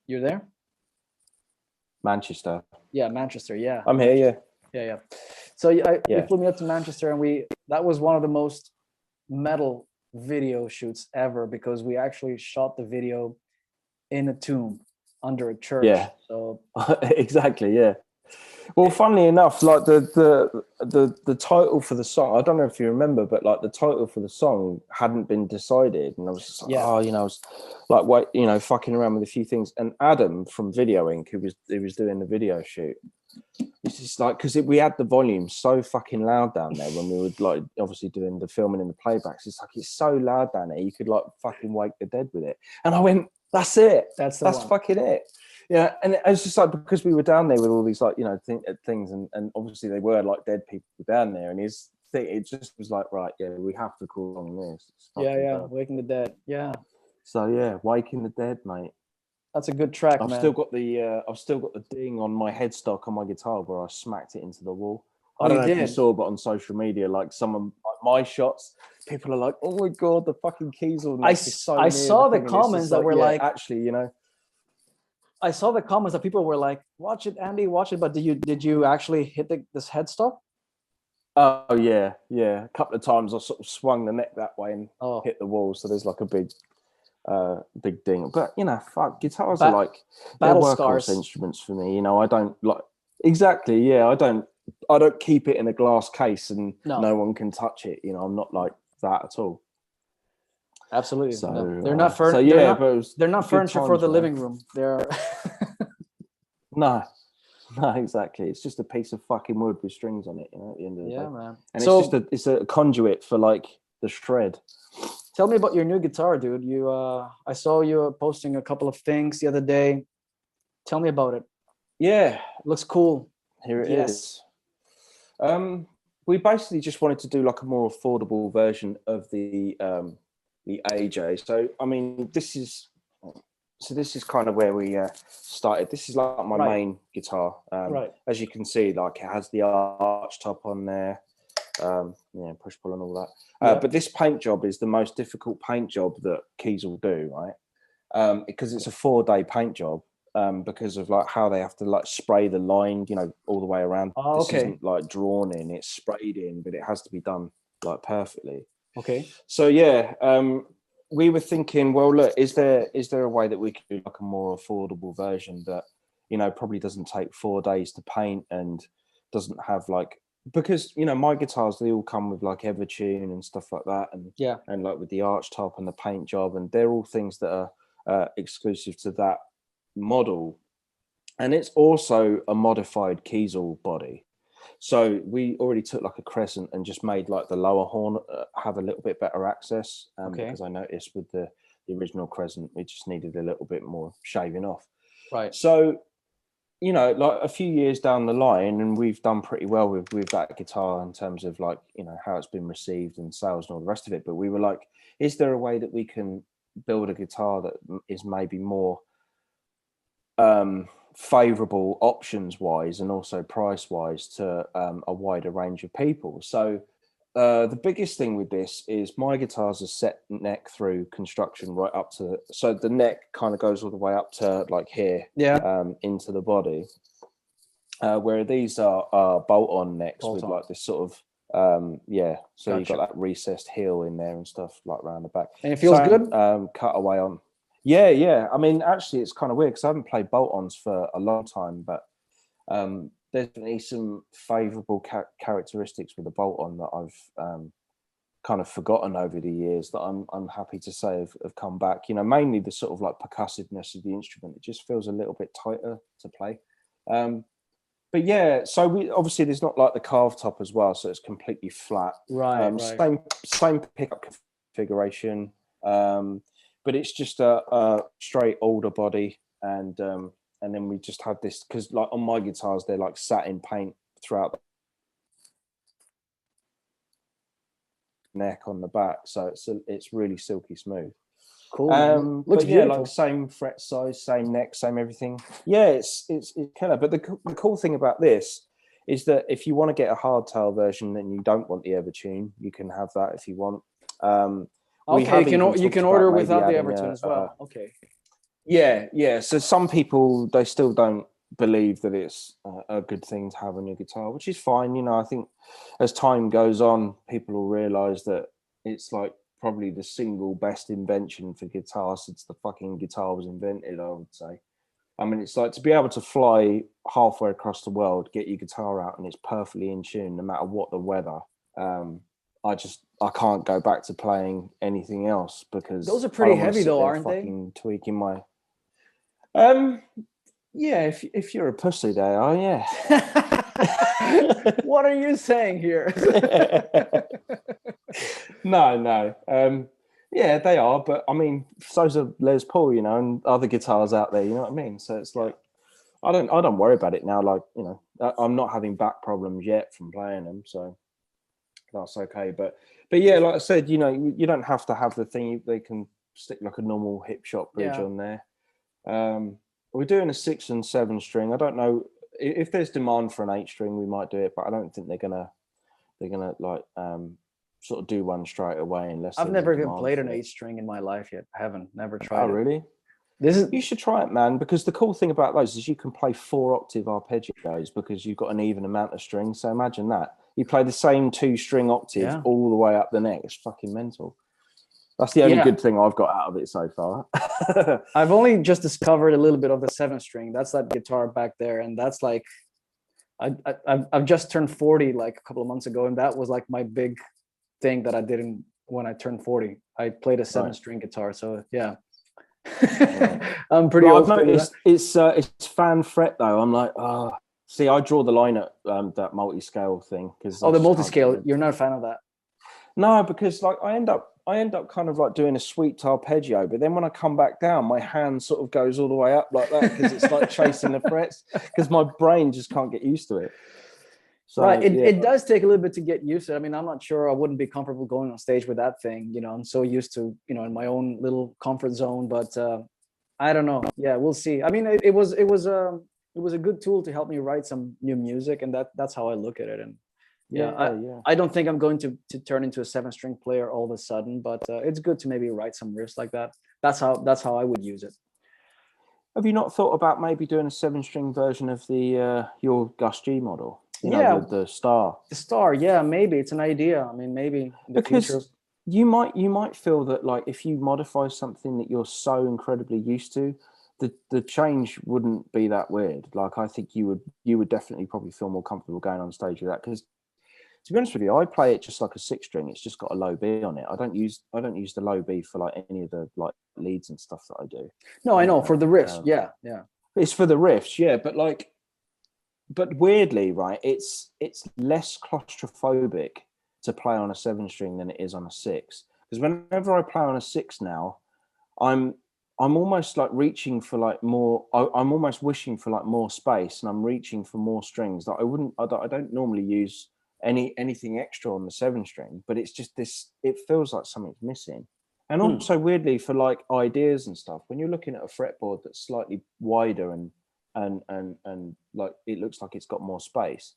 You're there? Manchester. Yeah, Manchester. Yeah. I'm here. Yeah. So you flew me up to Manchester, and that was one of the most metal video shoots ever, because we actually shot the video in a tomb under a church. Yeah. So exactly. Yeah. Well, funnily enough, like the title for the song, I don't know if you remember, but like the title for the song hadn't been decided, and I was just like, you know, I was like, wait, you know, fucking around with a few things. And Adam from Video Inc., who was doing the video shoot, it's just like, because we had the volume so fucking loud down there when we were like obviously doing the filming and the playbacks. It's like, it's so loud down there, you could like fucking wake the dead with it. And I went, that's it. That's fucking it. Yeah, and it was just like, because we were down there with all these like, you know, things, and obviously they were like dead people down there, and his thing, it just was like, right, yeah, we have to call on this. Waking the Dead. Yeah. So yeah, Waking the Dead, mate. That's a good track, man. I've still got the ding on my headstock on my guitar where I smacked it into the wall. I don't know if you saw, but on social media, like some of my shots, people are like, "Oh my god, the fucking keys on." I saw the comments that were like, actually, you know. I saw the comments that people were like, "Watch it, Andy, watch it." But did you actually hit this headstock? Oh yeah. A couple of times I sort of swung the neck that way and hit the wall. So there's like a big big thing. But you know, fuck, guitars are like they're battle workhorse scars. instruments for me. You know, I don't like exactly. Yeah, I don't keep it in a glass case and no one can touch it. You know, I'm not like that at all. Absolutely. So no. They're not so yeah, but they're not furniture for the living room. They're no, no, exactly. It's just a piece of fucking wood with strings on it. You know, at the end of the day, man. And So, it's a conduit for like the shred. Tell me about your new guitar, dude. You, I saw you posting a couple of things the other day. Tell me about it. Yeah, It looks cool. here it is. We basically just wanted to do like a more affordable version of the AJ. So I mean, this is kind of where we started. This is like my main guitar. As you can see, like it has the arch top on there, push pull and all that. But this paint job is the most difficult paint job that Keys will do, right? Because it's a 4-day paint job. Because of like how they have to like spray the line, you know, all the way around. This isn't like drawn in; it's sprayed in, but it has to be done like perfectly. Okay. So yeah, we were thinking, well, look, is there a way that we could do like a more affordable version that, you know, probably doesn't take 4 days to paint and doesn't have like, because you know my guitars, they all come with like EverTune and stuff like that, and like with the arch top and the paint job, and they're all things that are exclusive to that model, and it's also a modified Kiesel body. So we already took like a crescent and just made like the lower horn have a little bit better access, because I noticed with the original crescent we just needed a little bit more shaving off. Right. So, you know, like a few years down the line, and we've done pretty well with that guitar in terms of like, you know, how it's been received and sales and all the rest of it. But we were like, is there a way that we can build a guitar that is maybe more favorable options wise and also price wise to a wider range of people? So the biggest thing with this is my guitars are set neck through construction right up to, so the neck kind of goes all the way up to like here, into the body, where these are bolt-on necks with like this sort of so you've got that recessed heel in there and stuff like around the back, and it feels good. Cut away on. Yeah. I mean, actually, it's kind of weird because I haven't played bolt-ons for a long time, but there's definitely some favourable characteristics with the bolt-on that I've kind of forgotten over the years that I'm happy to say have come back. You know, mainly the sort of like percussiveness of the instrument. It just feels a little bit tighter to play. But yeah, so we obviously there's not like the carved top as well, so it's completely flat. Right. Same pickup configuration. But it's just a straight alder body, and then we just have this, because like on my guitars they're like satin paint throughout the neck on the back, so it's really silky smooth. Cool. Looks beautiful. Like same fret size, same neck, same everything. Yeah, it's killer. But the cool thing about this is that if you want to get a hardtail version and you don't want the EverTune, you can have that if you want. Okay, you can order without the EverTune as well. Okay. Yeah. So some people, they still don't believe that it's a good thing to have on your guitar, which is fine. You know, I think as time goes on, people will realize that it's like probably the single best invention for guitar since the fucking guitar was invented, I would say. I mean, it's like to be able to fly halfway across the world, get your guitar out, and it's perfectly in tune no matter what the weather. I can't go back to playing anything else because those are pretty heavy though, aren't they? Tweaking my yeah, if you're a pussy, they are. Yeah. What are you saying here? No. Yeah, they are, but I mean, so's a Les Paul, you know, and other guitars out there, you know what I mean? So it's like I don't worry about it now. Like, you know, I'm not having back problems yet from playing them, so that's okay. But yeah, like I said, you know, you don't have to have the thing. They can stick like a normal hip shot bridge on there. We're doing a 6 and 7 string. I don't know if there's demand for an 8 string, we might do it, but I don't think they're gonna like sort of do one straight away unless I've never even played an 8 string in my life yet. I haven't, never tried. Oh, really? You should try it, man, because the cool thing about those is you can play 4-octave arpeggios because you've got an even amount of strings. So imagine that. You play the same 2-string octave all the way up the neck. It's fucking mental. That's the only good thing I've got out of it so far. I've only just discovered a little bit of the 7-string. That's that guitar back there, and that's like, I've just turned 40 like a couple of months ago, and that was like my big thing that I did when I turned 40. I played a 7-string guitar, so yeah. I'm pretty old. I've noticed it's fan fret though. I'm like, see, I draw the line at that multi-scale thing because the multi-scale. You're not a fan of that? No, because like I end up kind of like doing a sweet arpeggio, but then when I come back down, my hand sort of goes all the way up like that because it's like chasing the frets because my brain just can't get used to it. So, right. It does take a little bit to get used to it. I mean, I'm not sure I wouldn't be comfortable going on stage with that thing. You know, I'm so used to, you know, in my own little comfort zone, but I don't know. Yeah, we'll see. I mean, it was a good tool to help me write some new music, and that's how I look at it. And I don't think I'm going to turn into a 7-string player all of a sudden, but it's good to maybe write some riffs like that. That's how I would use it. Have you not thought about maybe doing a 7-string version of the your Gus G model? You know, the Star. The Star, yeah, maybe it's an idea. I mean, maybe in the because future. you might feel that like if you modify something that you're so incredibly used to, the change wouldn't be that weird. Like I think you would definitely probably feel more comfortable going on stage with that because. To be honest with you, I play it just like a 6-string. It's just got a low B on it. I don't use the low B for like any of the like leads and stuff that I do. No, I know for the riffs. Yeah. It's for the riffs, yeah. But weirdly, right? It's less claustrophobic to play on a 7-string than it is on a 6. Because whenever I play on a 6 now, I'm almost like reaching for like more. I'm almost wishing for like more space, and I'm reaching for more strings that I don't normally use. Anything extra on the 7-string, but it's just this, it feels like something's missing. And also weirdly for like ideas and stuff, when you're looking at a fretboard that's slightly wider and like it looks like it's got more space,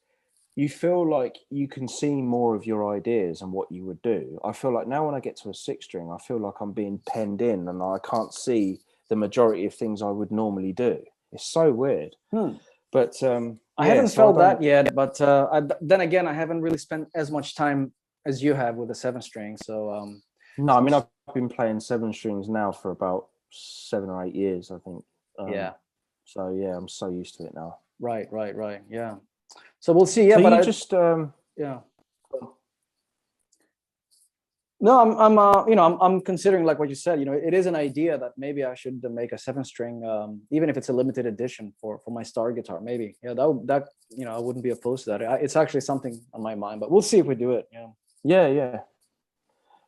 you feel like you can see more of your ideas and what you would do. I feel like now when I get to a 6-string, I feel like I'm being penned in and I can't see the majority of things I would normally do. It's so weird. But I haven't felt that yet, but then again, I haven't really spent as much time as you have with the 7-string. So no, I mean I've been playing 7-strings now for about 7 or 8 years, I think. So yeah, I'm so used to it now. Right. Yeah. So we'll see. Yeah, so but you just yeah. No, I'm considering like what you said. You know, it is an idea that maybe I should make a 7-string, even if it's a limited edition for my Star guitar. Maybe, yeah, that you know, I wouldn't be opposed to that. It's actually something on my mind, but we'll see if we do it. Yeah.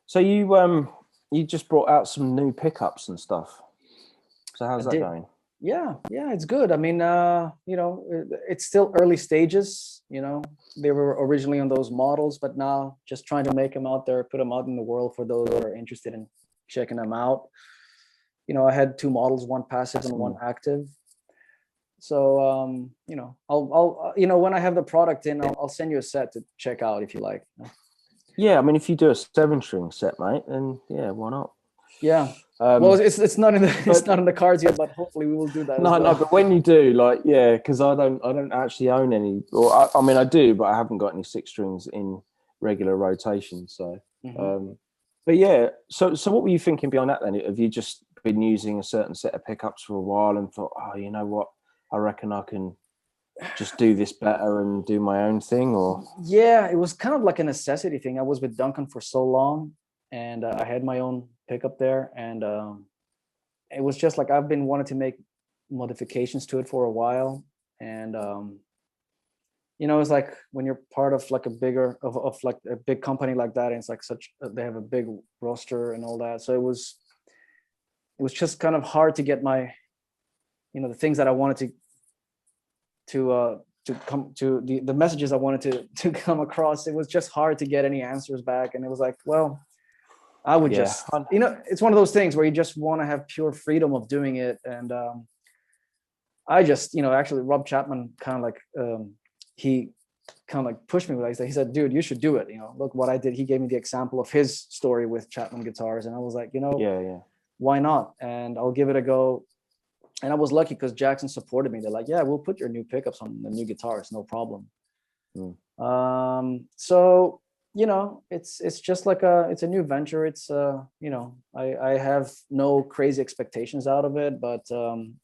So you just brought out some new pickups and stuff. So how's that going? Yeah, it's good. I mean, you know, it's still early stages. You know, they were originally on those models, but now just trying to make them out there, put them out in the world for those that are interested in checking them out. You know, I had 2 models, one passive and one active. So, you know, I'll you know, when I have the product in, I'll send you a set to check out if you like. Yeah, I mean, if you do a 7-string set, mate, then yeah, why not? Yeah. Well, it's not in the it's not in the cards yet, but hopefully we will do that. No, but when you do, like, yeah, because I don't actually own any, or I mean I do, but I haven't got any 6-strings in regular rotation. So, but yeah, so what were you thinking behind that then? Have you just been using a certain set of pickups for a while and thought, oh, you know what, I reckon I can just do this better and do my own thing? Or yeah, it was kind of like a necessity thing. I was with Duncan for so long, and I had my own pickup there, and it was just like I've been wanting to make modifications to it for a while, and you know, it's like when you're part of like a bigger of like a big company like that, and it's like such they have a big roster and all that, so it was just kind of hard to get my, you know, the things that I wanted to come to, the messages I wanted to come across. It was just hard to get any answers back, and it was like, well, I would just, you know, it's one of those things where you just want to have pure freedom of doing it. And I just, you know, actually Rob Chapman kind of like, he kind of like pushed me with that. He said, dude, you should do it. You know, look what I did. He gave me the example of his story with Chapman guitars. And I was like, you know, why not? And I'll give it a go. And I was lucky because Jackson supported me. They're like, yeah, we'll put your new pickups on the new guitars. No problem. So you know, it's just like it's a new venture. It's you know, I have no crazy expectations out of it, but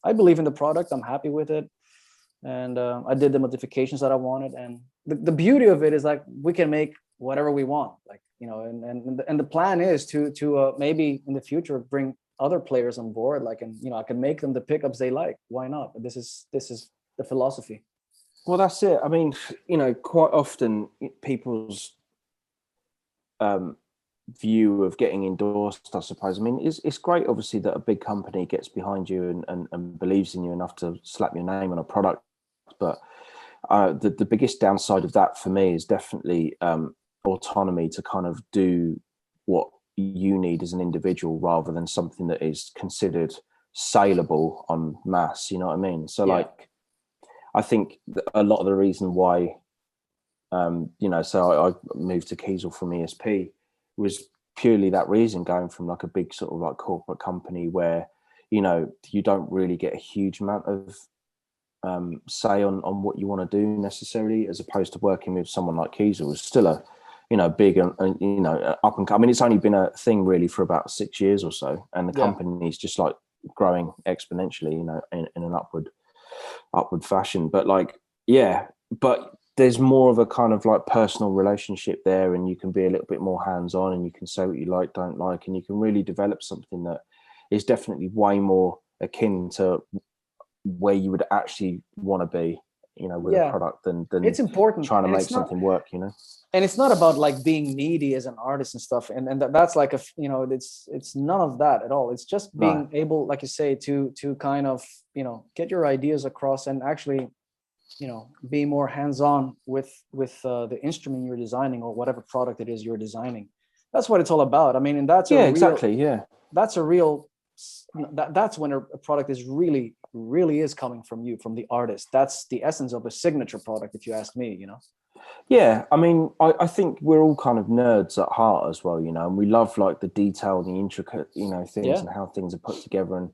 I believe in the product. I'm happy with it, and I did the modifications that I wanted. And the beauty of it is like we can make whatever we want, like, you know, and the plan is to maybe in the future bring other players on board, like, and you know, I can make them the pickups they like. Why not? This is the philosophy. Well, that's it. I mean, you know, quite often people's view of getting endorsed, I suppose. I mean, it's great, obviously, that a big company gets behind you and believes in you enough to slap your name on a product. But the biggest downside of that for me is definitely autonomy to kind of do what you need as an individual rather than something that is considered saleable on mass. You know what I mean? So, like, I think a lot of the reason why, you know, so I moved to Kiesel from ESP was purely that reason, going from like a big sort of like corporate company where, you know, you don't really get a huge amount of say on what you want to do necessarily, as opposed to working with someone like Kiesel, is still a, you know, big and you know, up and coming. I mean, it's only been a thing really for about 6 years or so, and the company is just like growing exponentially, you know, in an upward fashion. But like, yeah, but there's more of a kind of like personal relationship there, and you can be a little bit more hands-on, and you can say what you like, don't like, and you can really develop something that is definitely way more akin to where you would actually want to be, you know, with a product than it's important trying to make something work, you know. And it's not about like being needy as an artist and stuff, and that's like a, you know, it's none of that at all. It's just being able, like you say, to kind of, you know, get your ideas across and actually, you know, be more hands-on with the instrument you're designing or whatever product it is you're designing. That's what it's all about. I mean, and that's that's a real, that's when a product is really is coming from you, from the artist. That's the essence of a signature product, if you ask me, you know. Yeah, I mean, I think we're all kind of nerds at heart as well, you know, and we love like the detail, the intricate, you know, things and how things are put together. And,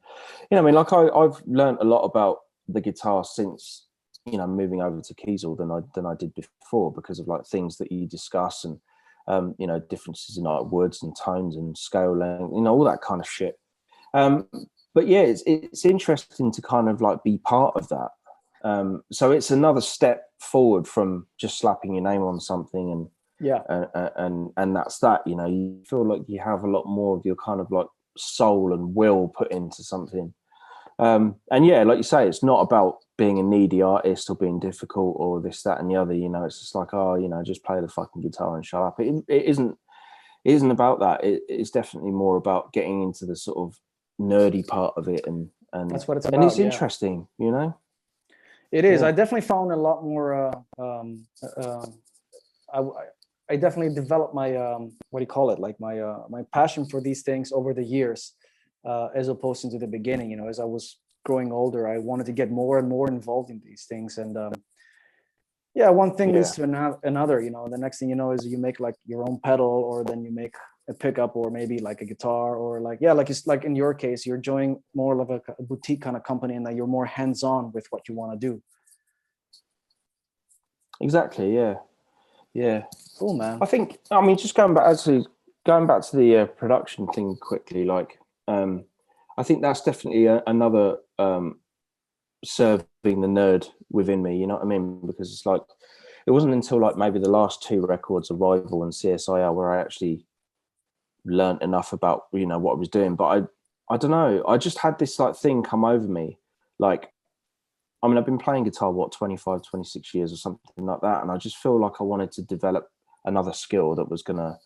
you know, I mean, like I've learned a lot about the guitar since, you know, moving over to Kiesel than I did before, because of like things that you discuss and, you know, differences in like woods and tones and scale length, you know, all that kind of shit. But yeah, it's interesting to kind of like be part of that. So it's another step forward from just slapping your name on something and that's that, you know. You feel like you have a lot more of your kind of like soul and will put into something. And yeah, like you say, it's not about being a needy artist or being difficult or this, that, and the other, you know. It's just like, oh, you know, just play the fucking guitar and shut up. It isn't about that. It's definitely more about getting into the sort of nerdy part of it, and that's what it's about. And it's interesting, you know. It is. I definitely found a lot more. I definitely developed my what do you call it? Like my passion for these things over the years, as opposed to the beginning. You know, as I was growing older, I wanted to get more and more involved in these things, and one thing leads to another. You know, the next thing you know is you make like your own pedal, or then you make a pickup, or maybe like a guitar, or like like in your case, you're joining more of a boutique kind of company, and that you're more hands-on with what you want to do. Exactly. Yeah. Cool, man. I think, I mean, just going back to the production thing quickly, like I think that's definitely another serving the nerd within me, you know what I mean? Because it's like, it wasn't until like maybe the last two records, Arrival and CSIR, where I actually learned enough about, you know, what I was doing. But I don't know, I just had this like thing come over me. Like, I mean, I've been playing guitar 25, 26 years or something like that, and I just feel like I wanted to develop another skill that was gonna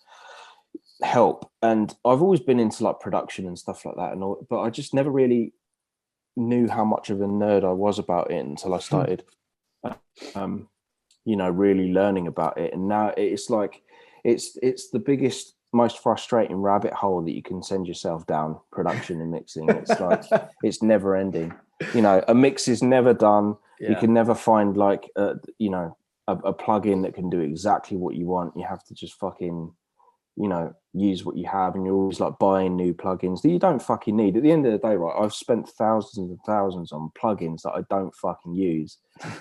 help. And I've always been into like production and stuff like that, and all, but I just never really knew how much of a nerd I was about it until I started you know, really learning about it. And now it's like it's the biggest, most frustrating rabbit hole that you can send yourself down, production and mixing. It's like it's never ending. You know, a mix is never done. You can never find like you know, a plugin that can do exactly what you want. You have to just fucking, use what you have, and you're always like buying new plugins that you don't fucking need. At the end of the day, right, I've spent thousands and thousands on plugins that I don't fucking use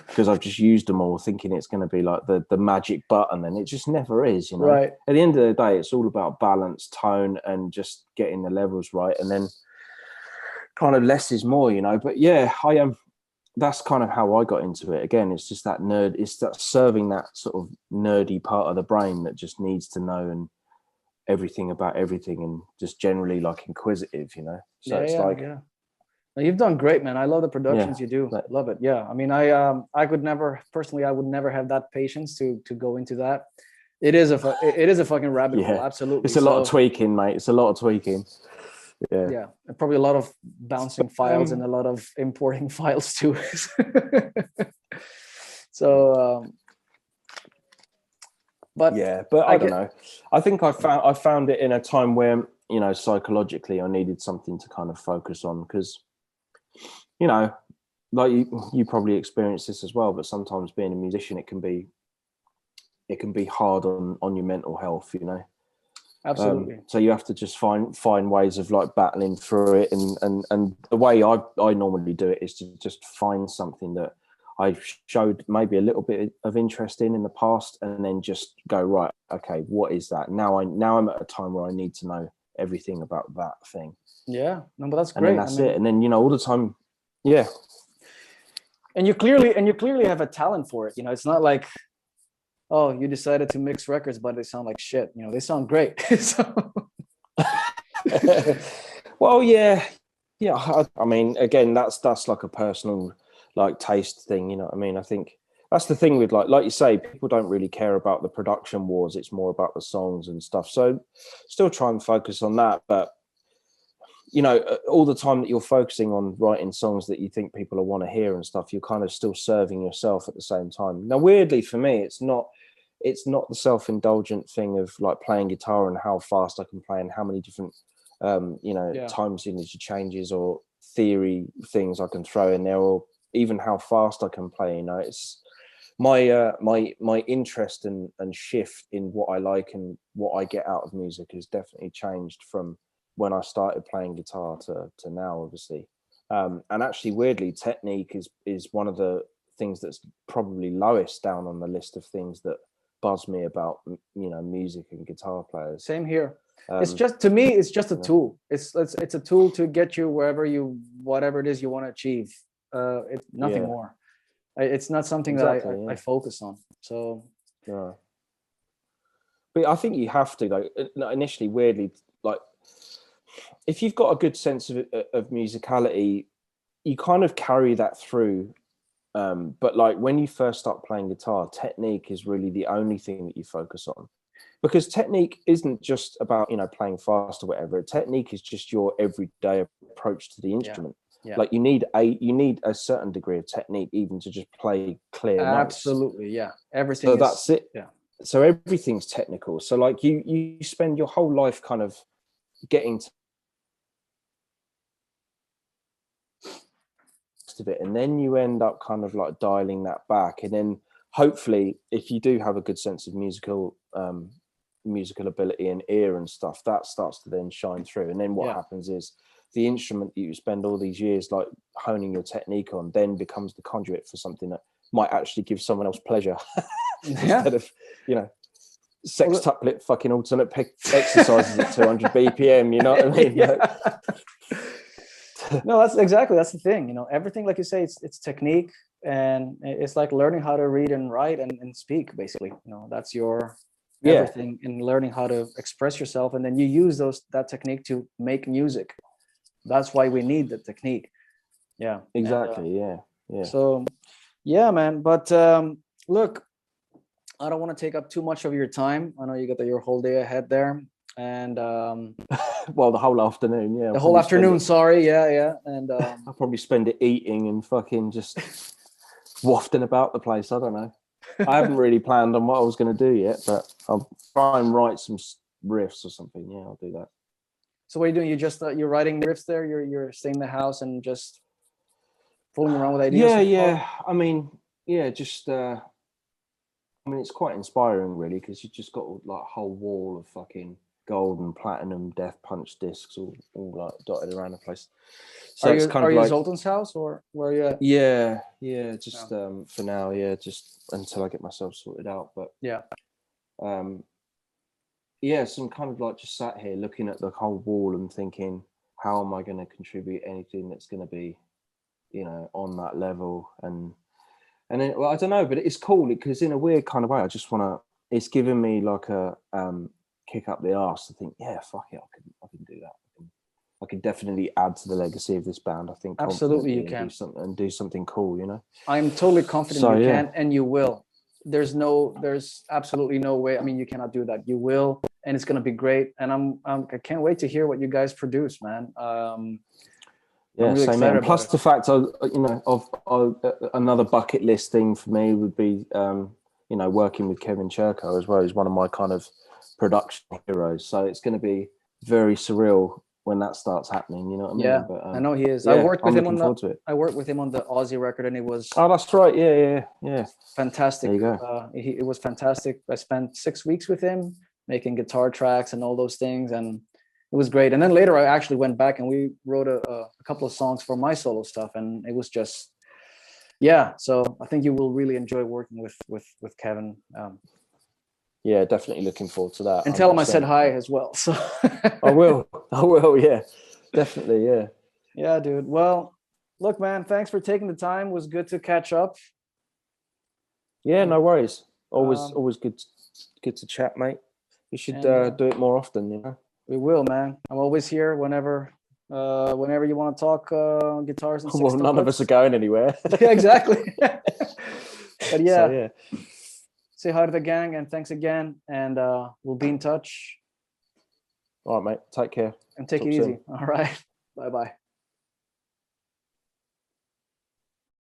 because I've just used them all thinking it's going to be like the magic button, and it just never is, Right. At the end of the day, it's all about balance, tone, and just getting the levels right, and then kind of less is more, But yeah, I am. That's kind of how I got into it. Again, it's just that nerd. It's that serving that sort of nerdy part of the brain that just needs to know and everything about everything, and just generally like inquisitive, So it's like, No, you've done great, man. I love the productions you do. Love it. Yeah, I mean, I could never personally. I would never have that patience to go into that. It is a fucking rabbit hole. Absolutely, it's a lot of tweaking, mate. It's a lot of tweaking. Yeah, and probably a lot of bouncing files and a lot of importing files too. So, but I don't know. I think I found it in a time where psychologically I needed something to kind of focus on, because like you probably experienced this as well, but sometimes being a musician, it can be hard on your mental health, Absolutely. So you have to just find ways of like battling through it, and the way I normally do it is to just find something that I showed maybe a little bit of interest in the past, and then just go, right, okay, what is that? Now I'm at a time where I need to know everything about that thing. Yeah, no, but that's great. And then that's it. And then all the time, yeah. And you clearly have a talent for it. It's not like, oh, you decided to mix records, but they sound like shit. They sound great. So. Well, yeah. I mean, again, that's like a personal like taste thing. You know what I mean? I think that's the thing with like you say, people don't really care about the production wars. It's more about the songs and stuff. So still try and focus on that. But all the time that you're focusing on writing songs that you think people will want to hear and stuff, you're kind of still serving yourself at the same time. Now, weirdly for me, it's not the self-indulgent thing of like playing guitar and how fast I can play and how many different time signature changes or theory things I can throw in there, or even how fast I can play. It's my interest and shift in what I like and what I get out of music has definitely changed from when I started playing guitar to now, obviously. And actually, weirdly, technique is one of the things that's probably lowest down on the list of things that buzz me about music and guitar players. Same here. It's just, to me, it's just a tool. It's a tool to get you whatever it is you want to achieve. It's nothing more. It's not something that I focus on. So yeah, but I think you have to, though. Initially, weirdly, like if you've got a good sense of musicality, you kind of carry that through. But like when you first start playing guitar, technique is really the only thing that you focus on, because technique isn't just about playing fast or whatever. Technique is just your everyday approach to the instrument. Yeah. Like you need a certain degree of technique even to just play clear notes. Absolutely, yeah. Everything. So that's it. Yeah. So everything's technical. So like you spend your whole life kind of getting of it, and then you end up kind of like dialing that back, and then hopefully if you do have a good sense of musical ability and ear and stuff, that starts to then shine through, and then what happens is the instrument that you spend all these years like honing your technique on then becomes the conduit for something that might actually give someone else pleasure instead of sextuplet fucking alternate exercises at 200 BPM, you know what I mean? No, that's the thing. Everything, like you say, it's technique, and it's like learning how to read and write and speak, basically. That's your everything in learning how to express yourself, and then you use that technique to make music. That's why we need the technique. Yeah, exactly. Yeah. So yeah, man, but look, I don't want to take up too much of your time. I know you got your whole day ahead there, and well, the whole afternoon. The whole afternoon. Sorry. Yeah. And I'll probably spend it eating and fucking just wafting about the place. I don't know. I haven't really planned on what I was going to do yet, but I'll try and write some riffs or something. Yeah, I'll do that. So what are you doing? You just you're writing riffs there. You're staying in the house and just fooling around with ideas. Yeah. I mean, just. I mean, it's quite inspiring, really, because you just got like a whole wall of fucking gold and platinum Death Punch discs all like dotted around the place. So are it's you kind are of you at like Zoltan's house, or where are you at? yeah, just for now, just until I get myself sorted out. But Yeah. So I'm kind of like just sat here looking at the whole wall and thinking, how am I going to contribute anything that's going to be, on that level? And then, well, I don't know, but it's cool because in a weird kind of way, I just want to. It's given me like a kick up the arse to think, yeah, fuck it, I can do that. I can definitely add to the legacy of this band. I think Absolutely you and can. do something cool. I'm totally confident So, you yeah. can, and you will. There's absolutely no way. I mean, you cannot do that. You will, and it's gonna be great. And I can't wait to hear what you guys produce, man. I'm really same excited here. Plus about it. the fact, another bucket list thing for me would be, working with Kevin Churko as well. He's one of my kind of production heroes. So it's going to be very surreal when that starts happening. You know what I mean? Yeah, But, I know he is. Yeah, I worked with him on I worked with him on the Ozzy record, and it was Oh, that's right. Yeah. fantastic. There you go. It was fantastic. I spent 6 weeks with him making guitar tracks and all those things, and it was great. And then later I actually went back and we wrote a couple of songs for my solo stuff, and it was just, yeah. So I think you will really enjoy working with Kevin. Yeah, definitely looking forward to that. And tell him I 100%. said hi as well. So I will. Yeah, definitely. Yeah. Yeah, dude. Well, look, man, thanks for taking the time. It was good to catch up. Yeah, no worries. Always good to chat, mate. You should do it more often. We will, man. I'm always here whenever you want to talk guitars and Well, none of us are going anywhere. Yeah, exactly. But yeah, So, yeah. Say hi to the gang, and thanks again. And we'll be in touch. All right, mate. Take care. And take Talk it easy. soon. All right. Bye-bye.